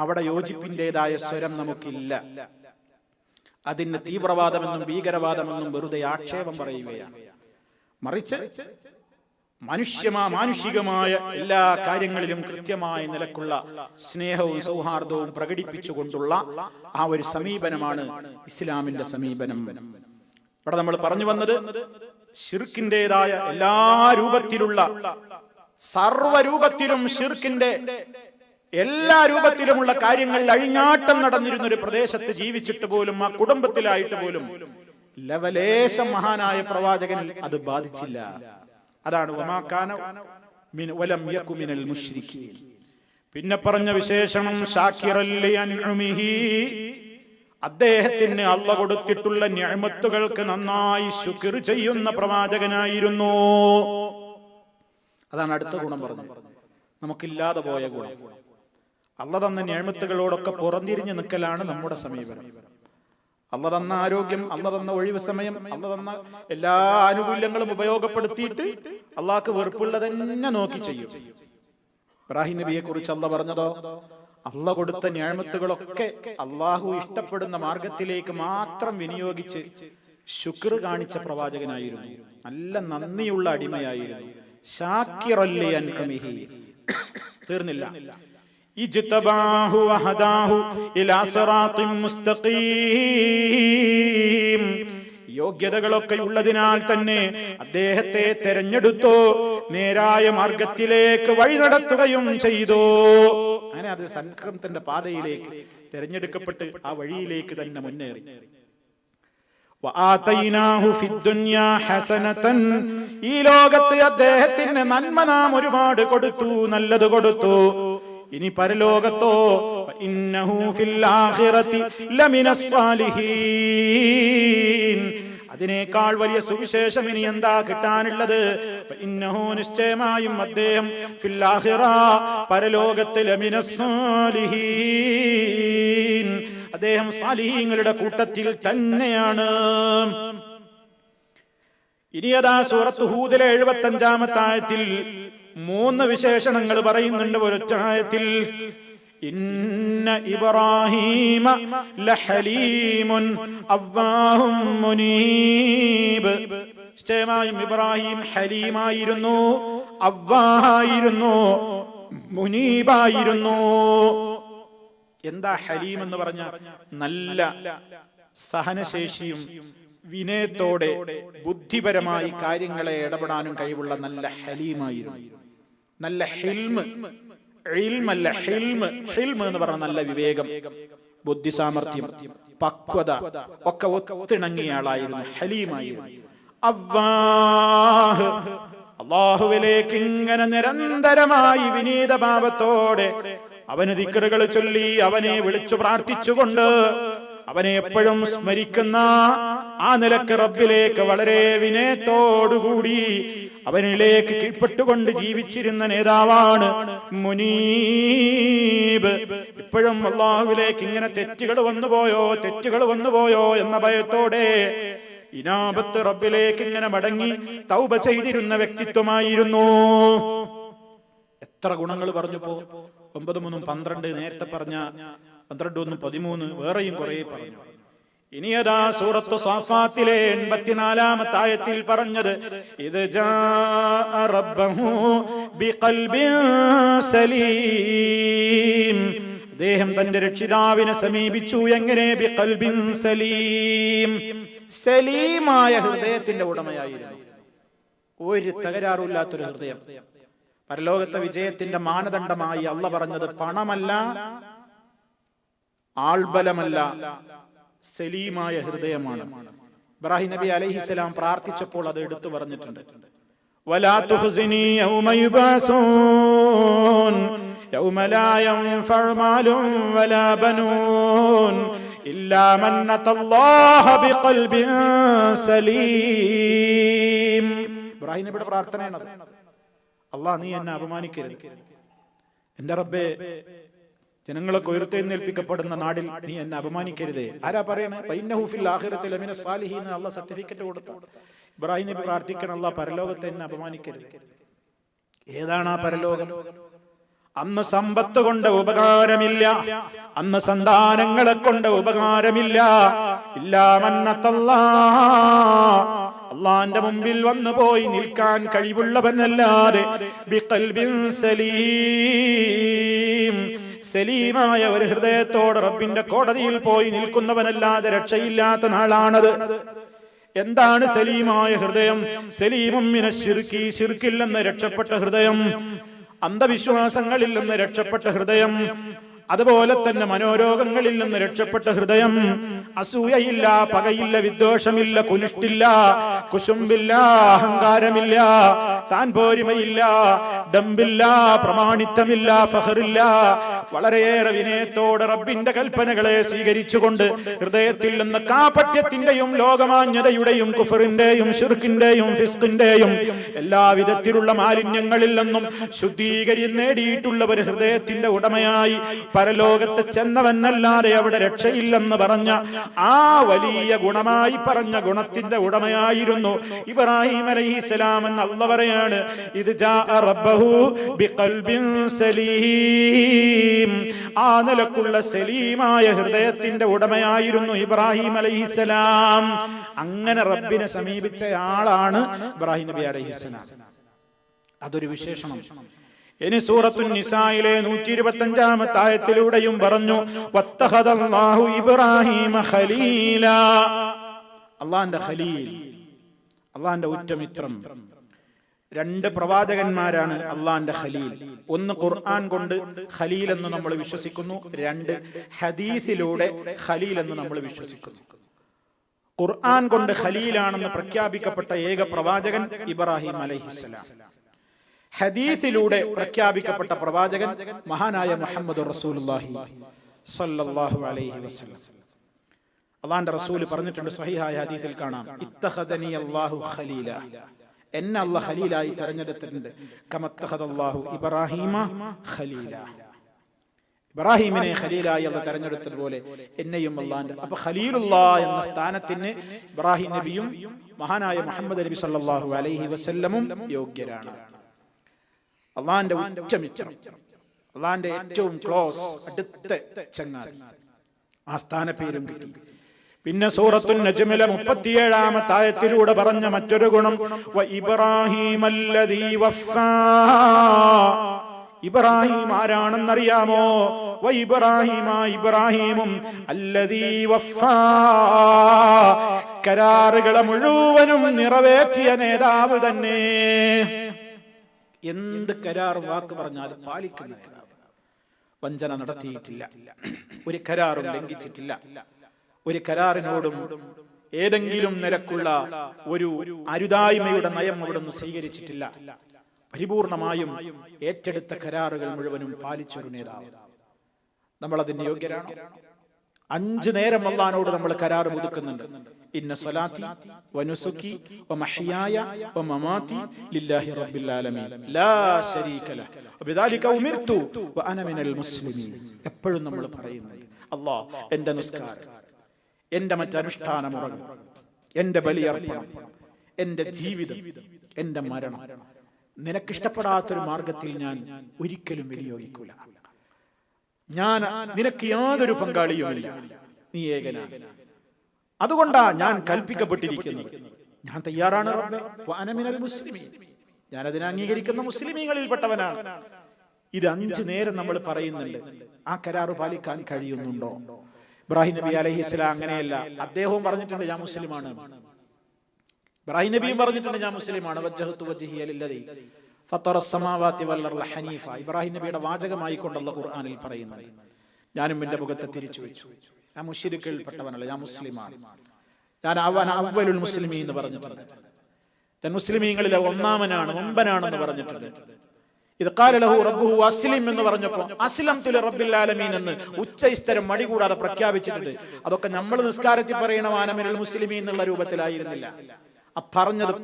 അവിടെ യോജിപ്പിന്റേതായ സ്വരം നമുക്കില്ല. അതിന് തീവ്രവാദമെന്നും ഭീകരവാദമെന്നും വെറുതെ ആക്ഷേപം പറയുകയാണ്. മറിച്ച് മാനുഷികമായ എല്ലാ കാര്യങ്ങളിലും കൃത്യമായ നിലക്കുള്ള സ്നേഹവും സൗഹാർദ്ദവും പ്രകടിപ്പിച്ചുകൊണ്ടുള്ള ആ ഒരു സമീപനമാണ് ഇസ്ലാമിന്റെ സമീപനം. ഇവിടെ നമ്മൾ പറഞ്ഞു വന്നത് ശിർക്കിന്റേതായ എല്ലാ രൂപത്തിലുള്ള സർവ്വരൂപത്തിലും ശിർക്കിന്റെ എല്ലാ രൂപത്തിലുമുള്ള കാര്യങ്ങളിൽ അഴിഞ്ഞാട്ടം നടന്നിരുന്ന ഒരു പ്രദേശത്ത് ജീവിച്ചിട്ട് പോലും ആ കുടുംബത്തിലായിട്ട് പോലും ലവലേശം മഹാനായ പ്രവാചകനിൽ അത് ബാധിച്ചില്ല. അതാണ് പിന്നെ പറഞ്ഞ വിശേഷണം ശാക്കിറൻ ലിഅൻഉമിഹി, അദ്ദേഹത്തിന് അല്ലാഹു കൊടുത്തിട്ടുള്ള നിഅമത്തുകൾക്ക് നന്നായി ശുക്ർ ചെയ്യുന്ന പ്രവാചകനായിരുന്നു. അതാണ് അടുത്ത ഗുണം പറഞ്ഞത്, നമുക്കില്ലാതെ പോയ ഗുണം. അല്ലാഹു തന്ന നിഅമത്തുകളോടൊക്കെ പുറംതിരിഞ്ഞു നിൽക്കലാണ് നമ്മുടെ സമീപനം. അല്ലാഹു തന്ന ആരോഗ്യം, അല്ലാഹു തന്ന ഒഴിവ് സമയം, അല്ലാഹു തന്ന എല്ലാ ആനുകൂല്യങ്ങളും ഉപയോഗപ്പെടുത്തിയിട്ട് അള്ളാഹ്ക്ക് വെറുപ്പുള്ളത് തന്നെ നോക്കി ചെയ്യും. ഇബ്രാഹിം നബിയെ കുറിച്ച് അല്ലാഹു പറഞ്ഞതോ, അല്ലാഹു കൊടുത്ത നിഅമത്തുകളൊക്കെ അള്ളാഹു ഇഷ്ടപ്പെടുന്ന മാർഗത്തിലേക്ക് മാത്രം വിനിയോഗിച്ച് ശുക്ർ കാണിച്ച പ്രവാചകനായിരുന്നു. നല്ല നന്ദിയുള്ള അടിമയായിരുന്നു. ശാക്കിറൻ ലിഅൻഉമിഹി. തീർന്നില്ല, ഇജ്തബാഹു വഹദാഹു ഇലാ സിറാത്തിൻ മുസ്തഖീം, യോഗ്യതകളൊക്കെ ഉള്ളതിനാൽ തന്നെ അദ്ദേഹത്തെ തെരഞ്ഞെടുത്തു, നേരായ മാർഗത്തിലേക്ക് വഴി നടത്തുകയും ചെയ്തു. അങ്ങനെ അത് സംക്രമത്തിന്റെ പാതയിലേക്ക് തെരഞ്ഞെടുക്കപ്പെട്ട് ആ വഴിയിലേക്ക് തന്നെ മുന്നേറി. വആതൈനാഹു ഫിദ്ദുനിയാ ഹസനതൻ, ഈ ലോകത്ത് അദ്ദേഹത്തിന് നന്മ നാം ഒരുപാട് കൊടുത്തു, നല്ലത് കൊടുത്തു. ഇനി പരലോകത്തോ ഇന്നഹു ഫിൽ ആഖിറതി ലമിനസ് സാലിഹീൻ, അതിനേക്കാൾ വലിയ സുവിശേഷം ഇനി എന്താ കിട്ടാനുള്ളത്? ഇന്നഹു, നിശ്ചയമായും അദ്ദേഹം ഫിൽ ആഖിറ, പരലോകത്ത് ലമിനസ് സാലിഹീൻ, അദ്ദേഹം സാലിഹീങ്ങളുടെ കൂട്ടത്തിൽ തന്നെയാണ്. ഇനി അതാ സൂറത്ത് ഹൂദിലെ 75-ാമത്തെ ആയത്തിൽ 3 വിശേഷണങ്ങൾ പറയുന്നുണ്ട് ഒരൊറ്റ ആയത്തിൽ. ഇന്ന ഇബ്രാഹീമ ലഹലീമുൻ അവ്വാഹും മുനീബ്, നിശ്ചയമായും ഇബ്രാഹിം ഹലീമായിരുന്നു, അവ്വാഹായിരുന്നു, മുനീബായിരുന്നു. എന്താ ഹലീം എന്ന് പറഞ്ഞ? നല്ല സഹനശേഷിയും വിനയത്തോടെ ബുദ്ധിപരമായി കാര്യങ്ങളെ ഇടപെടാനും കഴിവുള്ള നല്ല ഹലീമായിരുന്നു. നല്ല ഹിൽമ്, ഇൽമല്ല ഹിൽമ്. ഹിൽമ് എന്ന് പറഞ്ഞ നല്ല വിവേകം, ബുദ്ധി സാമർഥ്യം, പക്വത ഒക്കെ ഒത്തിണങ്ങിയ ആളായിരുന്നു, ഹലീമായിരുന്നു. അല്ലാഹുവിലേക്ക് ഇങ്ങനെ നിരന്തരമായി വിനീത ഭാവത്തോടെ അവന് ദിക്റുകൾ ചൊല്ലി അവനെ വിളിച്ചു പ്രാർത്ഥിച്ചുകൊണ്ട് അവനെ എപ്പോഴും സ്മരിക്കുന്ന ആ നിലക്ക് റബ്ബിലേക്ക് വളരെ വിനയത്തോടുകൂടി അവനിലേക്ക് കീഴ്പ്പെട്ടുകൊണ്ട് ജീവിച്ചിരുന്ന നേതാവാണ് മുനീബ്. ഇപ്പോഴും അല്ലാഹുവിലേക്ക് ഇങ്ങനെ തെറ്റുകൾ വന്നുപോയോ എന്ന ഭയത്തോടെ ഇനാബത്ത് റബ്ബിലേക്ക് ഇങ്ങനെ മടങ്ങി തൗബ ചെയ്തിരുന്ന വ്യക്തിത്വമായിരുന്നു. എത്ര ഗുണങ്ങൾ പറഞ്ഞപ്പോ 9, 3, 12 നേരത്തെ പറഞ്ഞ 12, 1, 13 വേറെയും കുറെ പറഞ്ഞു. ഇനി അതാ സൂറത്തു സാഫാത്തിലെ 84-ാമത്തെ ആയത്തിൽ പറഞ്ഞത് ഇത് ജാഅ റബ്ബഹു ബിഖൽബിൻ സലീം. അദ്ദേഹം തന്റെ രക്ഷിതാവിനെ സമീപിച്ചു. എങ്ങനെ? ബിഖൽബിൻ സലീം, സലീമായ ഹൃദയത്തിന്റെ ഉടമയായിരുന്നു. ഒരു തകരാറില്ലാത്തൊരു ഹൃദയം. പരലോകത്തെ വിജയത്തിന്റെ മാനദണ്ഡമായി അള്ളാഹ് പറഞ്ഞത് പണമല്ല, ആൾബലമല്ല, സലീമായ ഹൃദയമാണ്. ഇബ്രാഹിം നബി അലൈഹിസ്സലാം പ്രാർത്ഥിച്ചപ്പോൾ അത് എടുത്തു പറഞ്ഞിട്ടുണ്ട്. വലാ തുഖ്സിനി യൗമ യുബഅസൂൻ യൗമ ലാ യൻഫഉ മാലുൻ വലാ ബനൂൻ ഇല്ലാ മൻ അത്തല്ലാഹ ബിഖൽബിൻ സലീം. ഇബ്രാഹിം നബിയുടെ പ്രാർത്ഥനയാണത്. അല്ലാഹ്, നീ എന്നെ അപമാനിക്കരുത്. എന്റെ റബ്ബേ, ജനങ്ങളൊക്കെ ഉയർത്തെഴുന്നേൽപ്പിക്കപ്പെടുന്ന നാടിൽ നീ എന്നെ അപമാനിക്കരുതേ. ആരാ പറയണേ? ഫഇന്നഹു ഫിൽ ആഖിറതി ലമിന സ്വാലിഹീൻ. അല്ലാഹ് സർട്ടിഫിക്കറ്റ് കൊടുത്തു. ഇബ്രാഹിം നബി പ്രാർത്ഥിക്കണം, അല്ലാഹ് പരലോകത്തെ എന്നെ അപമാനിക്കരുത്. ഏതാണ് ആ പരലോകം? അന്ന് സമ്പത്ത് കൊണ്ട് ഉപകാരമില്ല, അന്ന് സന്താനങ്ങളെ കൊണ്ട് ഉപകാരമില്ല. ഇല്ലാ മൻ അത്തല്ലാഹ്, അള്ളാന്റെ മുമ്പിൽ വന്നു പോയി നിൽക്കാൻ കഴിവുള്ളവനല്ലാതെ ബിഖൽബിൻ സലീം, സലീമായ ഒരു ഹൃദയത്തോടെ റബ്ബിന്റെ കോടതിയിൽ പോയി നിൽക്കുന്നവനല്ലാതെ രക്ഷയില്ലാത്ത നാളാണത്. എന്താണ് സലീമായ ഹൃദയം? സലീമും മിന ശിർക്കി, ശിർക്കിൽ നിന്ന് രക്ഷപ്പെട്ട ഹൃദയം, അന്ധവിശ്വാസങ്ങളിൽ നിന്ന് രക്ഷപ്പെട്ട ഹൃദയം, അതുപോലെ തന്നെ മനോരോഗങ്ങളിൽ നിന്ന് രക്ഷപ്പെട്ട ഹൃദയം, അസൂയയില്ല, പകയില്ല, വിദ്വേഷമില്ല, കുനിഷ്ടില്ല, കുശുമ്പില്ല, അഹങ്കാരമില്ല, താൻ പോരിമയില്ല, ഡംബില്ല, പ്രമാണിത്വമില്ല, ഫഖറില്ല. വളരെയേറെ വിനയത്തോടെ റബ്ബിന്റെ കൽപ്പനകളെ സ്വീകരിച്ചുകൊണ്ട് ഹൃദയത്തിൽ നിന്ന് കാപട്യത്തിന്റെയും ലോകമാന്യതയുടെയും കുഫറിന്റെയും ശിർക്കിന്റെയും ഫിസ്ഖിന്റെയും എല്ലാവിധത്തിലുള്ള മാലിന്യങ്ങളിൽ നിന്നും ശുദ്ധീകരി നേടിയിട്ടുള്ള ഒരു ഹൃദയത്തിന്റെ ഉടമയായി പരലോകത്ത് ചെന്നവനല്ലാതെ അവിടെ രക്ഷയില്ലെന്ന് പറഞ്ഞ ആ വലിയ ഗുണമായി പറഞ്ഞ ഗുണത്തിന്റെ ഉടമയായിരുന്നു ഇബ്രാഹിം അലൈഹിസ്സലാം എന്ന് അല്ലാഹ് പറയാണ്. ഇത് ജാഅ റബ്ബഹു ബിഖൽബിൻ സലീം, ആ നിലക്കുള്ള സലീമായ ഹൃദയത്തിന്റെ ഉടമയായിരുന്നു ഇബ്രാഹിം അലൈഹിസ്സലാം. അങ്ങനെ റബ്ബിനെ സമീപിച്ച ആളാണ് ഇബ്രാഹിം നബി അലൈഹിസ്സലാം. അതൊരു വിശേഷണം. ഇനി സൂറത്തുൻ നിസായിലെ 125-ാമത്തെ ആയത്തിലൂടെയും പറഞ്ഞു വത്തഖദല്ലാഹു ഇബ്രാഹീമ ഖലീല. അല്ലാഹുവിന്റെ ഖലീൽ, അല്ലാഹുവിന്റെ ഉറ്റമിത്രം. 2 പ്രവാചകന്മാരാണ് അല്ലാഹുവിന്റെ ഖലീൽ. ഒന്ന് ഖുർആൻ കൊണ്ട് ഖലീൽ എന്ന് നമ്മൾ വിശ്വസിക്കുന്നു, 2 ഹദീസിലൂടെ ഖലീൽ എന്ന് നമ്മൾ വിശ്വസിക്കുന്നു. ഖുർആൻ കൊണ്ട് ഖലീലാണെന്ന് പ്രഖ്യാപിക്കപ്പെട്ട ഏക പ്രവാചകൻ ഇബ്രാഹിം അലൈഹിസ്സലാം. ഹദീസിലൂടെ പ്രഖ്യാപിക്കപ്പെട്ട പ്രവാചകൻ മഹാനായ മുഹമ്മദ് റസൂലുള്ളാഹി സ്വല്ലല്ലാഹു അലൈഹി വസല്ലം. അല്ലാഹുവിന്റെ റസൂൽ പറഞ്ഞിട്ടുണ്ട്, സ്വഹീഹായ ഹദീസിൽ കാണാം, ഇത്തഖദനി അല്ലാഹു ഖലീല, എന്നെ അല്ലാഹ് ഖലീലായി തിരഞ്ഞെടുത്തിട്ടുണ്ട്. കമത്തഖദല്ലാഹു ഇബ്രാഹീമ ഖലീല, ഇബ്രാഹിമിനെ ഖലീലായി അല്ലാഹ് തിരഞ്ഞെടുത്തതുപോലെ എന്നെയും അല്ലാഹുവിന്റെ. അപ്പൊ ഖലീലുള്ളാഹ് എന്ന സ്ഥാനത്തിന് ഇബ്രാഹിം നബിയും മഹാനായ മുഹമ്മദ് നബി സല്ലല്ലാഹു അലൈഹി വസല്ലമും യോഗ്യരാണ്. അള്ളാന്റെ ഉറ്റമിത്രം, അള്ളാന്റെ ഏറ്റവും ക്ലോസ്, അടുത്ത ചങ്ങാതി, ആ സ്ഥാനപ്പേരും കിട്ടി. പിന്നെ സൂറത്തുൻ നജ്മിലെ 37-ാമത്തെ ആയത്തിലൂടെ പറഞ്ഞ മറ്റൊരു ഗുണം വ ഇബ്രാഹീമല്ലദീ വഫാ, ഇബ്രാഹിം ആരാണെന്നറിയാമോ? ഇബ്രാഹിമും അല്ലദീ വഫാ, കരാറുകളെ മുഴുവനും നിറവേറ്റിയ നേതാവ് തന്നെ. എന്ത് കരാർ വാക്ക് പറഞ്ഞാലും പാലിക്കുന്ന നേതാവ്. വഞ്ചന നടത്തിയിട്ടില്ല, ഒരു കരാറും ലംഘിച്ചിട്ടില്ല, ഒരു കരാറിനോടും ഏതെങ്കിലും നിരക്കുള്ള ഒരു അരുതായ്മയുടെ നയം അവിടുന്ന് സ്വീകരിച്ചിട്ടില്ല. പരിപൂർണമായും ഏറ്റെടുത്ത കരാറുകൾ മുഴുവനും പാലിച്ചൊരു നേതാവ്. നമ്മൾ അതിന് യോഗ്യരാണ്. 5 നേരം അല്ലാഹുവോട് നമ്മൾ കരാർ പുതുക്കുന്നുണ്ട്. ഇന്ന സ്വലാത്തി വനുസുക്കി വമഹ്യായ വമമാതി ലില്ലാഹി റബ്ബിൽ ആലമീൻ ലാ ശരീക ലഹ് വബിദാലിക ഉമിർതു വഅന മിനൽ മുസ്ലിമീൻ. എപ്പോഴും നമ്മൾ പറയുന്നത്, അല്ലാഹ് എൻ്റെ നിസ്കാരം, എൻ്റെ മറ്റനുഷ്ഠാന മുറകൾ, എൻ്റെ ബലിയർപ്പണം, എൻ്റെ ജീവിതം, എൻ്റെ മരണം നിനക്കിഷ്ടപ്പെടാത്തൊരു മാർഗത്തിൽ ഞാൻ ഒരിക്കലും വിനിയോഗിക്കൂല. ഞാൻ നിനക്ക് യാതൊരു പങ്കാളിയുമില്ല, നീ ഏകനാണ്. അതുകൊണ്ടാ ഞാൻ കൽപ്പിക്കപ്പെട്ടിരിക്കുന്നത്. ഞാൻ തയ്യാറാണ് റബ്ബേ, വഅന മിനൽ മുസ്ലിമീൻ, ഞാൻ അതിനെ അംഗീകരിക്കുന്ന മുസ്ലിമീങ്ങളിൽപ്പെട്ടവനാണ്. ഇത് 5 നേരം നമ്മൾ പറയുന്നുണ്ട്. ആ കരാറ് പാലിക്കാൻ കഴിയുന്നുണ്ടോ? ഇബ്രാഹിം നബി അലൈഹിസ്സലാം അങ്ങനെയല്ല. അദ്ദേഹവും പറഞ്ഞിട്ടുണ്ട് ഞാൻ മുസ്ലിമാണ്. ഇബ്രാഹിം നബിയും പറഞ്ഞിട്ടുണ്ട് ഞാൻ മുസ്ലിമാണ്. വജ്ജഹ്തു വജ്ഹിയ ലില്ലദീ ഫത്തറസ് സമാവാതി വൽ അർള ഹനീഫ. ഇബ്രാഹിം നബിയുടെ വാചകമായി കൊണ്ടുള്ള ഖുർആനിൽ പറയുന്നത്, ഞാനും എൻ്റെ മുഖത്തെ തിരിച്ചു വെച്ചു, ഞാൻ മുശ്രിക്കുകളിൽപ്പെട്ടവനല്ല, ഞാൻ മുസ്ലിമാണ്, ഞാൻ അവ്വലുൽ മുസ്ലിമീൻ എന്ന് പറഞ്ഞിട്ടുണ്ട്. ഞാൻ മുസ്ലിമീങ്ങളിലെ ഒന്നാമനാണ്, മുമ്പനാണെന്ന് പറഞ്ഞിട്ടുണ്ട്. ഇത് ഖാല ലഹു റബ്ബുഹു അസ്ലിം എന്ന് പറഞ്ഞപ്പോൾ അസ്ലംതു ലിറബ്ബിൽ ആലമീൻ എന്ന് ഉച്ചയിസ്തരം മടി കൂടാതെ പ്രഖ്യാപിച്ചിട്ടുണ്ട്. അതൊക്കെ നമ്മൾ നിസ്കാരത്തിൽ പറയണ വഅന മിനൽ മുസ്ലിമീൻ എന്നുള്ള രൂപത്തിലായിരുന്നില്ല.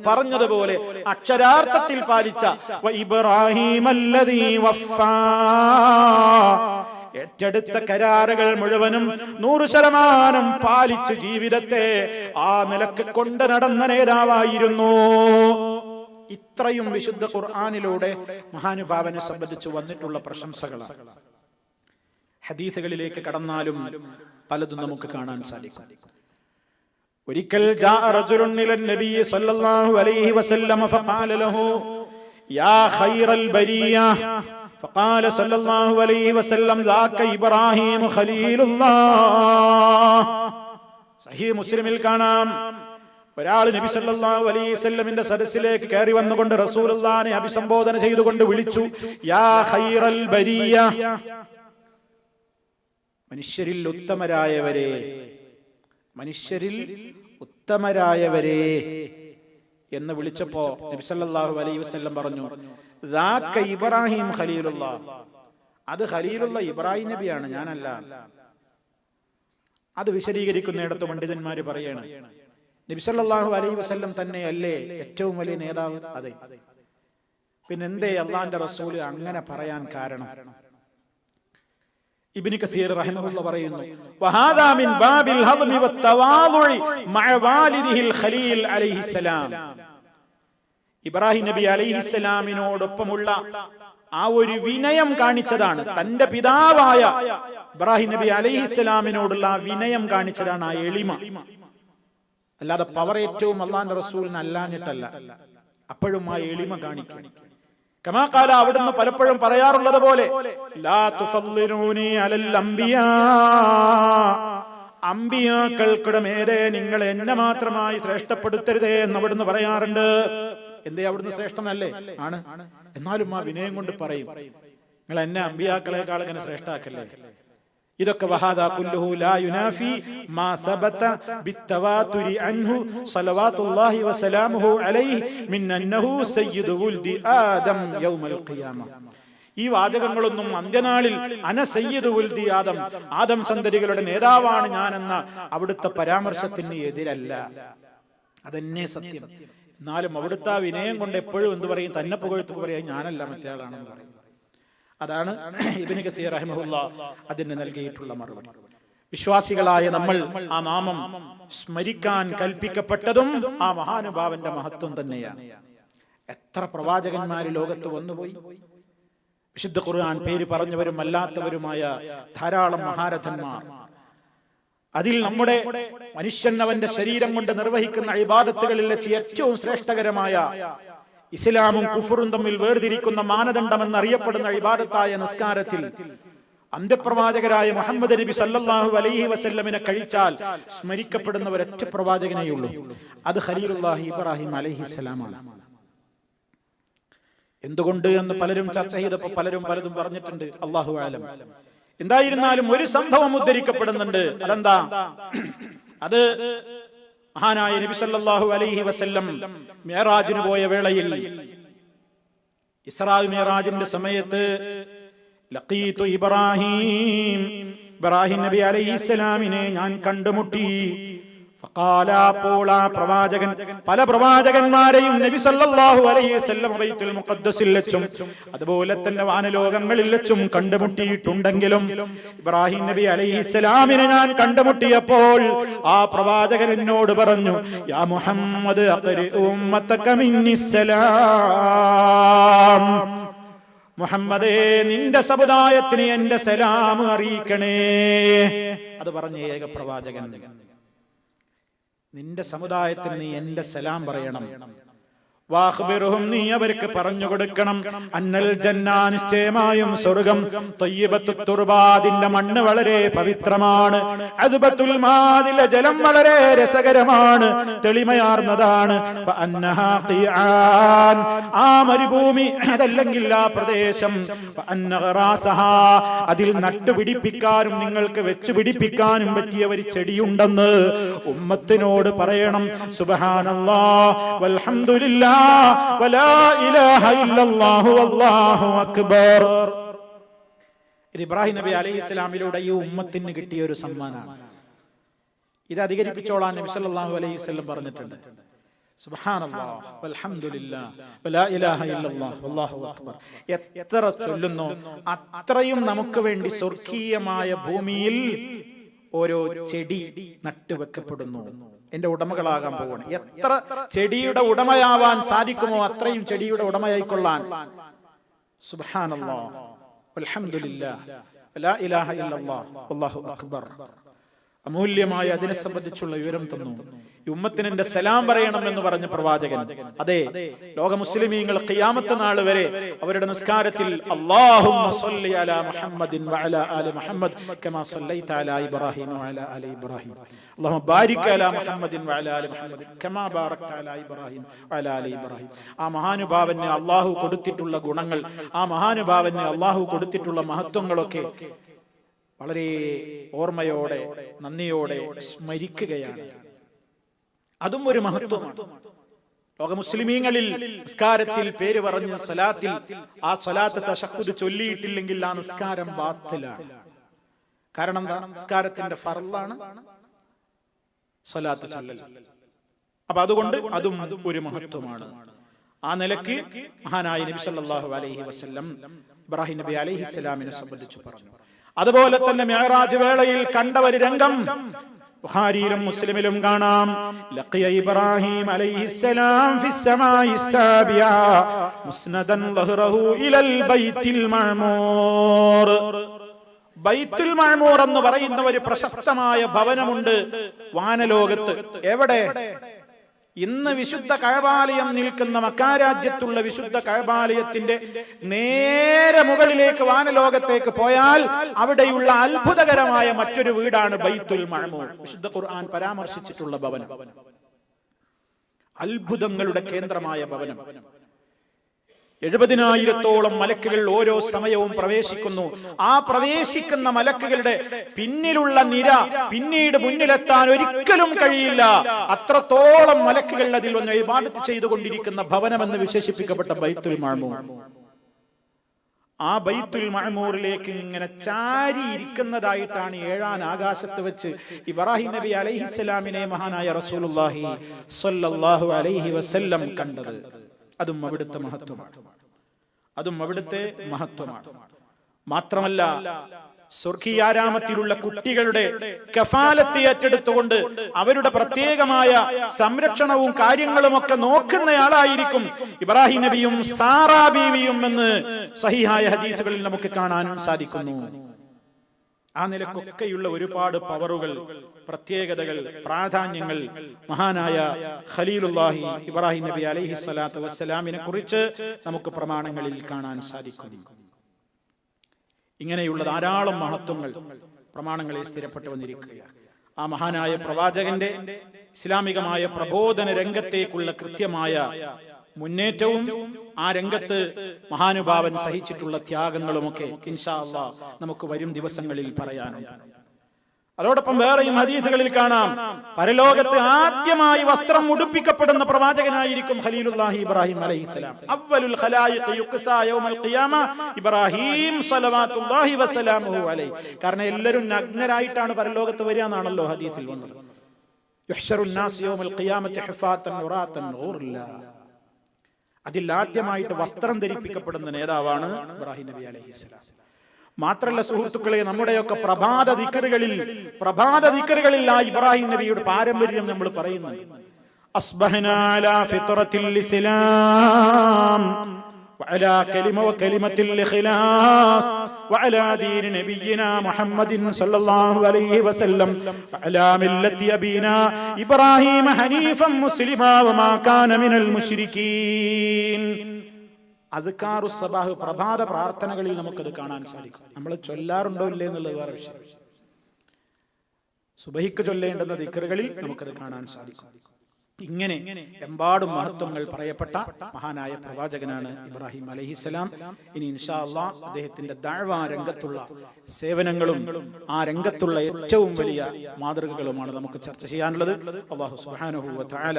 പറഞ്ഞതുപോലെ അക്ഷരാർത്ഥത്തിൽ പാലിച്ച ഇബ്രാഹിമല്ലദീ വഫാ, ഏറ്റെടുത്ത കരാറുകൾ മുഴുവനും 100% പാലിച്ച് ജീവിതത്തെ ആ നിലക്ക് കൊണ്ട് നടന്ന നേതാവായിരുന്നു. ഇത്രയും വിശുദ്ധ ഖുർആനിലൂടെ മഹാനുഭാവനെ സംബന്ധിച്ച് വന്നിട്ടുള്ള പ്രശംസകളാണ്. ഹദീസുകളിലേക്ക് കടന്നാലും പലതും നമുക്ക് കാണാൻ സാധിക്കും. ഒരിക്കൽ ജാഅ റജുലുൻ ഇലൻ നബി സല്ലല്ലാഹു അലൈഹി വസല്ലം ഫഖാല ലഹു യാ ഖൈറൽ ബരിയ ഫഖാല സല്ലല്ലാഹു അലൈഹി വസല്ലം ദാക ഇബ്രാഹിം ഖലീലുല്ലാഹ്. സഹീഹ് മുസ്ലിമിൽ കാണാം, ഒരാൾ നബി സല്ലല്ലാഹു അലൈഹി വസല്ലമിന്റെ സദസ്സിലേക്ക് കയറി വന്നുകൊണ്ട് റസൂലുള്ളാഹിനെ അഭിസംബോധന ചെയ്തുകൊണ്ട് വിളിച്ചു, യാ ഖൈറൽ ബരിയ, മനുഷ്യരിൽ ഉത്തമരായവരെ, മനുഷ്യരിൽ ഉത്തമരായവരെ എന്ന് വിളിച്ചപ്പോ നബി സല്ലല്ലാഹു അലൈഹി വസല്ലം പറഞ്ഞു, ദാക ഇബ്രാഹിം ഖലീലുല്ലാഹ്, അത് ഖലീലുള്ള ഇബ്രാഹിം നബിയാണ്, ഞാനല്ല. അത് വിശദീകരിക്കുന്നിടത്ത് പണ്ഡിതന്മാര് പറയണം, നബി സല്ലല്ലാഹു അലൈഹി വസല്ലം തന്നെയല്ലേ ഏറ്റവും വലിയ നേതാവ്? അതെ. പിന്നെന്തേ അള്ളാന്റെ റസൂല് അങ്ങനെ പറയാൻ കാരണം? ഇബ്നു കസീർ റഹിമഹുല്ലാഹ് പറയുന്നു, വഹാദാ മിൻ ബാബിൽ ഹദ്മി വത്തവാദുഇ മഅ വാലിദിഹിൽ ഖലീൽ അലൈഹിസ്സലാം. ഇബ്രാഹിം നബി അലൈഹിസ്സലാമിനോടൊപ്പമുള്ള ആ ഒരു വിനയം കാണിച്ചതാണ്. തന്റെ പിതാവായ ഇബ്രാഹിം നബി അലൈഹിസ്സലാമിനോടുള്ള ആ വിനയം കാണിച്ചതാണ്, ആ എളിമ. അല്ലാതെ പവർ ഏറ്റവും അള്ളാന്റെ റസൂലിന് അല്ലാഞ്ഞിട്ടല്ല, അപ്പോഴും ആ എളിമ കാണിക്കണം. കമാ ഖാല, അവിടുന്ന് പലപ്പോഴും പറയാറുള്ളത് പോലെ, ലാ തുഫദ്ദിലൂനി അലൽ അംബിയാ, അംബിയാക്കൾക്കുടെ മേലെ നിങ്ങൾ എന്നെ മാത്രമായി ശ്രേഷ്ഠപ്പെടുത്തരുതേ എന്ന് അവിടുന്ന് പറയാറുണ്ട്. എന്തേ, അവിടുന്ന് ശ്രേഷ്ഠനല്ലേ? ആണ്. എന്നാലും ആ വിനയം കൊണ്ട് പറയും, നിങ്ങൾ എന്നെ അംബിയാക്കളെക്കാൾ ഇങ്ങനെ ശ്രേഷ്ഠാക്കല്ലേ. ഇതൊക്കെ വഹാദാ കുല്ലുഹു ലാ യുനാഫി മാ സബത ബിത്തവാതുരി അൻഹു സ്വലവാതുല്ലാഹി വസലാമുഹു അലൈഹി മിൻ അന്നഹു സയ്യിദു വുൽദി ആദം യൗമൽ ഖിയാമ. ഈ വാചകങ്ങളൊന്നും അന്ത്യനാളിൽ അന സയ്യിദു വുൽദി ആദം, ആദം സന്തതികളുടെ നേതാവാണ് ഞാനെന്ന അവിടുത്തെ പരാമർശത്തിന് എതിരല്ല. അതെന്നെ സത്യം. എന്നാലും അവിടുത്തെ വിനയം കൊണ്ട് എപ്പോഴും എന്ത് പറയും? തന്നെ പുകഴ്ത്തു പറയാൻ ഞാനല്ല, മറ്റേയാളാണെന്ന് പറയും. അതാണ് ഇബ്നു കസീർ റഹിമഹുല്ലാഹ് അതിന് നൽകിയിട്ടുള്ള മറുപടി. വിശ്വാസികളായ നമ്മൾ ആ നാമം സ്മരിക്കാൻ കൽപ്പിക്കപ്പെട്ടതും ആ മഹാനുഭാവന്റെ മഹത്വം തന്നെയാണ്. എത്ര പ്രവാചകന്മാര് ലോകത്ത് വന്നുപോയി. വിശുദ്ധ ഖുർആൻ പേര് പറഞ്ഞവരും അല്ലാത്തവരുമായ ധാരാളം മഹാരഥന്മാർ. അതിൽ നമ്മുടെ മനുഷ്യൻ അവന്റെ ശരീരം കൊണ്ട് നിർവഹിക്കുന്ന ഇബാദത്തുകളിൽ വെച്ച് ഏറ്റവും ശ്രേഷ്ഠകരമായ ഇസ്ലാമും കുഫറും തമ്മിൽ വേർതിരിക്കുന്ന മാനദണ്ഡമെന്നറിയപ്പെടുന്ന ഇബാദത്തായ നിസ്കാരത്തിൽ അന്ത്യപ്രവാചകരായ മുഹമ്മദ് നബി സല്ലല്ലാഹു അലൈഹി വസല്ലമിനെ കഴിച്ചാൽ സ്മരിക്കപ്പെടുന്ന ഒരൊറ്റ പ്രവാചകനെയുള്ളൂ. അത് ഖലീലുല്ലാഹി ഇബ്രാഹിം അലൈഹിസ്സലാമാണ്. എന്തുകൊണ്ട് എന്ന് പലരും ചർച്ച ചെയ്തപ്പോൾ പലരും പലതും പറഞ്ഞിട്ടുണ്ട്. അല്ലാഹു ആലം. എന്തായിരുന്നാലും ഒരു സംഭവം ഉദ്ധരിക്കപ്പെടുന്നുണ്ട്. അതെന്താ? അത് മഹാനായ നബി സല്ലല്ലാഹു അലൈഹി വസല്ലം മിഅ്റാജിന് പോയ വേളയിൽ, ഇസ്രാ മിഅ്റാജിന്റെ സമയത്ത് ലഖീതു ഇബ്രാഹിം നബി അലൈഹിസ്സലാമിനെ ഞാൻ കണ്ടുമുട്ടി. അപ്പോൾ ആ പ്രവാചകൻ പല പ്രവാചകന്മാരെയും നബി സല്ലല്ലാഹു അലൈഹി വസല്ലം ബൈത്തുൽ മുഖദ്ദസിൽ വെച്ചും അതുപോലെ തന്നെ വാനലോകങ്ങളിൽ വെച്ചും കണ്ടുമുട്ടിയിട്ടുണ്ടെങ്കിലും ഇബ്രാഹിം നബി അലൈഹിസ്സലാമിനെ ഞാൻ കണ്ടുമുട്ടിയപ്പോൾ ആ പ്രവാചകൻ എന്നോട് പറഞ്ഞു, യാ മുഹമ്മദ് അഖ്രി ഉമ്മതക മിന്നിസ്സലാം, മുഹമ്മദേ നിന്റെ സമുദായത്തിന് എന്റെ സലാം അറിയിക്കണേ. അത് പറഞ്ഞ ഏക പ്രവാചകൻ. നിന്റെ സമുദായത്തിന് നീ എന്റെ സലാം പറയണം. വാഖ്ബിറുഹും, നീ അവർക്ക് പറഞ്ഞു കൊടുക്കണം, അന്നൽ ജന്ന, നിശ്ചയമായും സ്വർഗ്ഗം, തയ്യിബത്തു തുർബാദിന്റെ മണ്ണ് വളരെ പവിത്രമാണ്, അദ്ബത്തുൽ മാദിലെ ജലം വളരെ രസകരമാണ്, തെളിമയാർന്നതാണ്, അന്നഹാ ഖിആൻ, ആ മരുഭൂമി അതല്ലെങ്കിൽ ആ പ്രദേശം, അന്നഗറാസഹാ, അതിൽ നട്ടുപിടിപ്പിക്കാനും നിങ്ങൾക്ക് വെച്ചു പിടിപ്പിക്കാനും പറ്റിയ ഒരു ചെടിയുണ്ടെന്ന് ഉമ്മത്തിനോട് പറയണം. സുബ്ഹാനല്ലാഹ് വൽഹംദുലില്ലാഹ് വലാ ഇലാഹ ഇല്ലല്ലാഹു വല്ലാഹു അക്ബർ. ഇബ്രാഹിം നബി അലൈഹിസ്സലാമിലൂടെ ഈ ഉമ്മത്തിന് കിട്ടിയ ഒരു സമ്മാനമാണ്. ഇത് അധികരിപ്പിച്ചോളാൻ നബി സല്ലല്ലാഹു അലൈഹി വസല്ലം പറഞ്ഞിട്ടുണ്ട്. സുബ്ഹാനല്ലാഹ് വൽഹംദുലില്ലാഹ് വലാ ഇലാഹ ഇല്ലല്ലാഹു വല്ലാഹു അക്ബർ. എത്ര ചൊല്ലുന്നു അത്രയും നമുക്ക് വേണ്ടി സ്വർഗീയമായ ഭൂമിയിൽ ഓരോ ചെടി നട്ടുവെക്കപ്പെടുന്നു. എന്റെ ഉടമകളാകാൻ പോവാണ്. എത്ര ചെടിയുടെ ഉടമയാവാൻ സാധിക്കുമോ അത്രയും ചെടിയുടെ ഉടമയായിക്കൊള്ളാൻ. സുബ്ഹാനല്ലാഹ് വൽഹംദുലില്ലാഹ് വലാ ഇലാഹ ഇല്ലല്ലാഹ് വല്ലാഹു അക്ബർ. അമൂല്യമായ അതിനെ സംബന്ധിച്ചുള്ള വിവരം തന്നു. ഈ ഉമ്മത്തിന് എന്റെ സലാം പറയണം എന്ന് പറഞ്ഞ പ്രവാചകൻ. അതെ, ലോക മുസ്ലിമീങ്ങൾ ഖിയാമത്ത് നാൾ വരെ അവരുടെ നിസ്കാരത്തിൽ അല്ലാഹുമ്മ സ്വല്ലി അലാ മുഹമ്മദിൻ വഅലാ ആലി മുഹമ്മദ് കമാ സ്വല്ലൈത അലാ ഇബ്രാഹിം വഅലാ ആലി ഇബ്രാഹിം അല്ലാഹുമ്മ ബാരിക് അലാ മുഹമ്മദിൻ വഅലാ ആലി മുഹമ്മദ് കമാ ബാറക്ത അലാ ഇബ്രാഹിം വഅലാ ആലി ഇബ്രാഹിം. ആ മഹാനുഭാവന് അല്ലാഹു കൊടുത്തിട്ടുള്ള ഗുണങ്ങൾ, ആ മഹാനുഭാവന് അല്ലാഹു കൊടുത്തിട്ടുള്ള മഹത്വങ്ങളൊക്കെ വളരെ ഓർമ്മയോടെ നന്ദിയോടെ സ്മരിക്കുകയാണ്. അതും ഒരു മഹത്വമാണ്. ലോക മുസ്ലിമീങ്ങളിൽ നിസ്കാരത്തിൽ പേര് പറഞ്ഞ് സ്വലാത്തിൽ ആ സ്വലാത്ത് തശഹ്ഹുദ് ചൊല്ലിയിട്ടില്ലെങ്കിൽ ആ നിസ്കാരം ബാത്തിലാണ്. കാരണം എന്താ? നിസ്കാരത്തിന്റെ ഫർളാണ് സ്വലാത്ത് ചൊല്ലൽ. അപ്പൊ അതുകൊണ്ട് അതും ഒരു മഹത്വമാണ്. ആ നിലയ്ക്ക് മഹാനായ നബി സല്ലല്ലാഹു അലൈഹി വസല്ലം ഇബ്രാഹിം നബി അലൈഹിസ്സലാമിനെ സംബന്ധിച്ച് പറഞ്ഞു. അതുപോലെ തന്നെ മിഅ്റാജ് വേളയിൽ കണ്ട ഒരു രംഗം ബുഖാരിയിലും മുസ്ലിമിലും കാണാം. ലഖിയ ഇബ്രാഹിം അലൈഹിസ്സലാം ഫിസ് സമാഇ സാബിയ മുസ്നദൻ ലഹ്റഹു ഇലൽ ബൈത്തിൽ മഅ്മൂർ. ബൈത്തുൽ മഅ്മൂർ എന്ന് പറയുന്ന ഒരു പ്രശസ്തമായ ഭവനമുണ്ട് വാനലോകത്ത്. എവിടെ? ഇന്ന് വിശുദ്ധ കഅബാലയം നിൽക്കുന്ന മക്കാരാജ്യത്തുള്ള വിശുദ്ധ കഅബാലയത്തിന്റെ നേരെ മുകളിലേക്ക് വാനലോകത്തേക്ക് പോയാൽ അവിടെയുള്ള അത്ഭുതകരമായ മറ്റൊരു വീടാണ് ബൈത്തുൽ മഅ്മൂർ. വിശുദ്ധ ഖുർആൻ പരാമർശിച്ചിട്ടുള്ള ഭവനം, അത്ഭുതങ്ങളുടെ കേന്ദ്രമായ ഭവനം. 70,000-ഓളം മലക്കുകൾ ഓരോ സമയവും പ്രവേശിക്കുന്നു. ആ പ്രവേശിക്കുന്ന മലക്കുകളുടെ പിന്നിലുള്ള നിര പിന്നീട് മുന്നിലെത്താൻ ഒരിക്കലും കഴിയില്ല. അത്രത്തോളം മലക്കുകൾ അതിൽ വന്ന് ഇബാദത്ത് ചെയ്തുകൊണ്ടിരിക്കുന്ന ഭവനമെന്ന് വിശേഷിപ്പിക്കപ്പെട്ട ബൈത്തുൽ മഅ്മൂർ. ആ ബൈത്തുൽ മഅ്മൂറിലേക്ക് ഇങ്ങനെ ചാരി ഇരിക്കുന്നതായിട്ടാണ് 7-ാം ആകാശത്ത് വെച്ച് ഇബ്രാഹിം നബി അലൈഹിസ്സലാമിനെ മഹാനായ റസൂലുള്ളാഹി സ്വല്ലല്ലാഹു അലൈഹി വസല്ലം കണ്ടത്. അതും അവിടുത്തെ മഹത്വമാണ്. മാത്രമല്ല സ്വർഗീയാരാമത്തിലുള്ള കുട്ടികളുടെ കഫാലത്ത് ഏറ്റെടുത്തുകൊണ്ട് അവരുടെ പ്രത്യേകമായ സംരക്ഷണവും കാര്യങ്ങളും ഒക്കെ നോക്കുന്നയാളായിരിക്കും ഇബ്രാഹിം നബിയും സാറാ ബീവിയും എന്ന് സഹിഹായ ഹദീസുകളിൽ നമുക്ക് കാണാനും സാധിക്കുന്നു. ആ നിലക്കൊക്കെയുള്ള ഒരുപാട് പവറുകൾ, പ്രത്യേകതകൾ, പ്രാധാന്യങ്ങൾ മഹാനായ ഖലീലുല്ലാഹി ഇബ്രാഹിം നബി അലൈഹി സ്വലാത്തു വസ്സലാമിനെ കുറിച്ച് നമുക്ക് പ്രമാണങ്ങളിൽ കാണാൻ സാധിക്കും. ഇങ്ങനെയുള്ള ധാരാളം മഹത്വങ്ങൾ പ്രമാണങ്ങളിൽ സ്ഥിരപ്പെട്ടു വന്നിരിക്കുകയാണ്. ആ മഹാനായ പ്രവാചകന്റെ ഇസ്ലാമികമായ പ്രബോധന രംഗത്തേക്കുള്ള കൃത്യമായ മുന്നേറ്റവും ആ രംഗത്ത് മഹാനുഭാവൻ സഹിച്ചിട്ടുള്ള ത്യാഗങ്ങളുമൊക്കെ ഇൻഷാ അല്ലാഹ് നമുക്ക് വരും ദിവസങ്ങളിൽ പറയാനുണ്ട്. അതോടൊപ്പം വേറെയും ഹദീസുകളിൽ കാണാം, പരലോകത്ത് ആദ്യമായി വസ്ത്രം ഉടുപ്പിക്കപ്പെടുന്ന പ്രവാചകനായിരിക്കും ഖലീലുല്ലാഹി ഇബ്രാഹിം അലൈഹിസ്സലാം. അവ്വലുൽ ഖലായിഖ് യുഖ്സാ യൗമൽ ഖിയാമ ഇബ്രാഹിം സ്വല്ലല്ലാഹി വസല്ലമു അലൈഹി. കാരണം എല്ലാവരും നഗ്നരായിട്ടാണ് പരലോകത്ത് വരിക എന്നാണല്ലോ ഹദീസിൽ വന്നത്. യുഹ്ശറുൻ നാസ് യൗമൽ ഖിയാമത്തി ഹുഫാത്തൻ ഉറാത്തൻ ഗുർലാ. അതിൽ ആദ്യമായിട്ട് വസ്ത്രം ധരിപ്പിക്കപ്പെടുന്ന നേതാവാണ് ഇബ്രാഹിം നബി അലൈഹിസ്സലാം. മാത്രല്ല സുഹൃത്തുക്കളെ, നമ്മുടെയൊക്കെ പ്രഭാത ദിക്റുകളിൽ ആ ഇബ്രാഹിം നബിയുടെ പാരമ്പര്യം നമ്മൾ പറയുന്നുണ്ട്. അസ്ബഹനാ അലാ ഫിത്രത്തിൽ ഇസ്ലാം وعلى كلمة وكلمة الإخلاص وعلى دين نبينا محمد صلى الله عليه وسلم وعلى ملة أبينا إبراهيم حنيفا مسلما وما كان من المشركين. അദ്കാറു സബാഹ്, പ്രഭാത പ്രാർത്ഥനകളിൽ നമുക്കത് കാണാൻ സാധിക്കും. നമ്മൾ ചൊല്ലാറുണ്ടോ ഇല്ലേ എന്നുള്ളത് വേറെ വിഷയം. സുബഹിക്ക് ചൊല്ലേണ്ടുന്ന ദിക്റുകളിൽ നമുക്കത് കാണാൻ സാധിക്കും. ഇങ്ങനെ എമ്പാടും മഹത്വങ്ങൾ പറയപ്പെട്ട മഹാനായ പ്രവാചകനാണ് ഇബ്രാഹിം അലൈഹിസ്സലാം. ഇനി ഇൻഷാ അല്ലാഹ് അദ്ദേഹത്തിന്റെ ദഅ്വാ രംഗത്തുള്ള സേവനങ്ങളും ആ രംഗത്തുള്ള ഏറ്റവും വലിയ മാതൃകകളുമാണ് നമുക്ക് ചർച്ച ചെയ്യാനുള്ളത്. അല്ലാഹു സുബ്ഹാനഹു വ തആല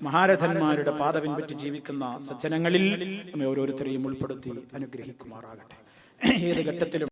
മഹാരഥന്മാരുടെ പാത പിൻപറ്റി ജീവിക്കുന്ന സജ്ജനങ്ങളിൽ നമ്മെ ഓരോരുത്തരെയും ഉൾപ്പെടുത്തി അനുഗ്രഹിക്കുമാറാകട്ടെ. ഏത് ഘട്ടത്തിലും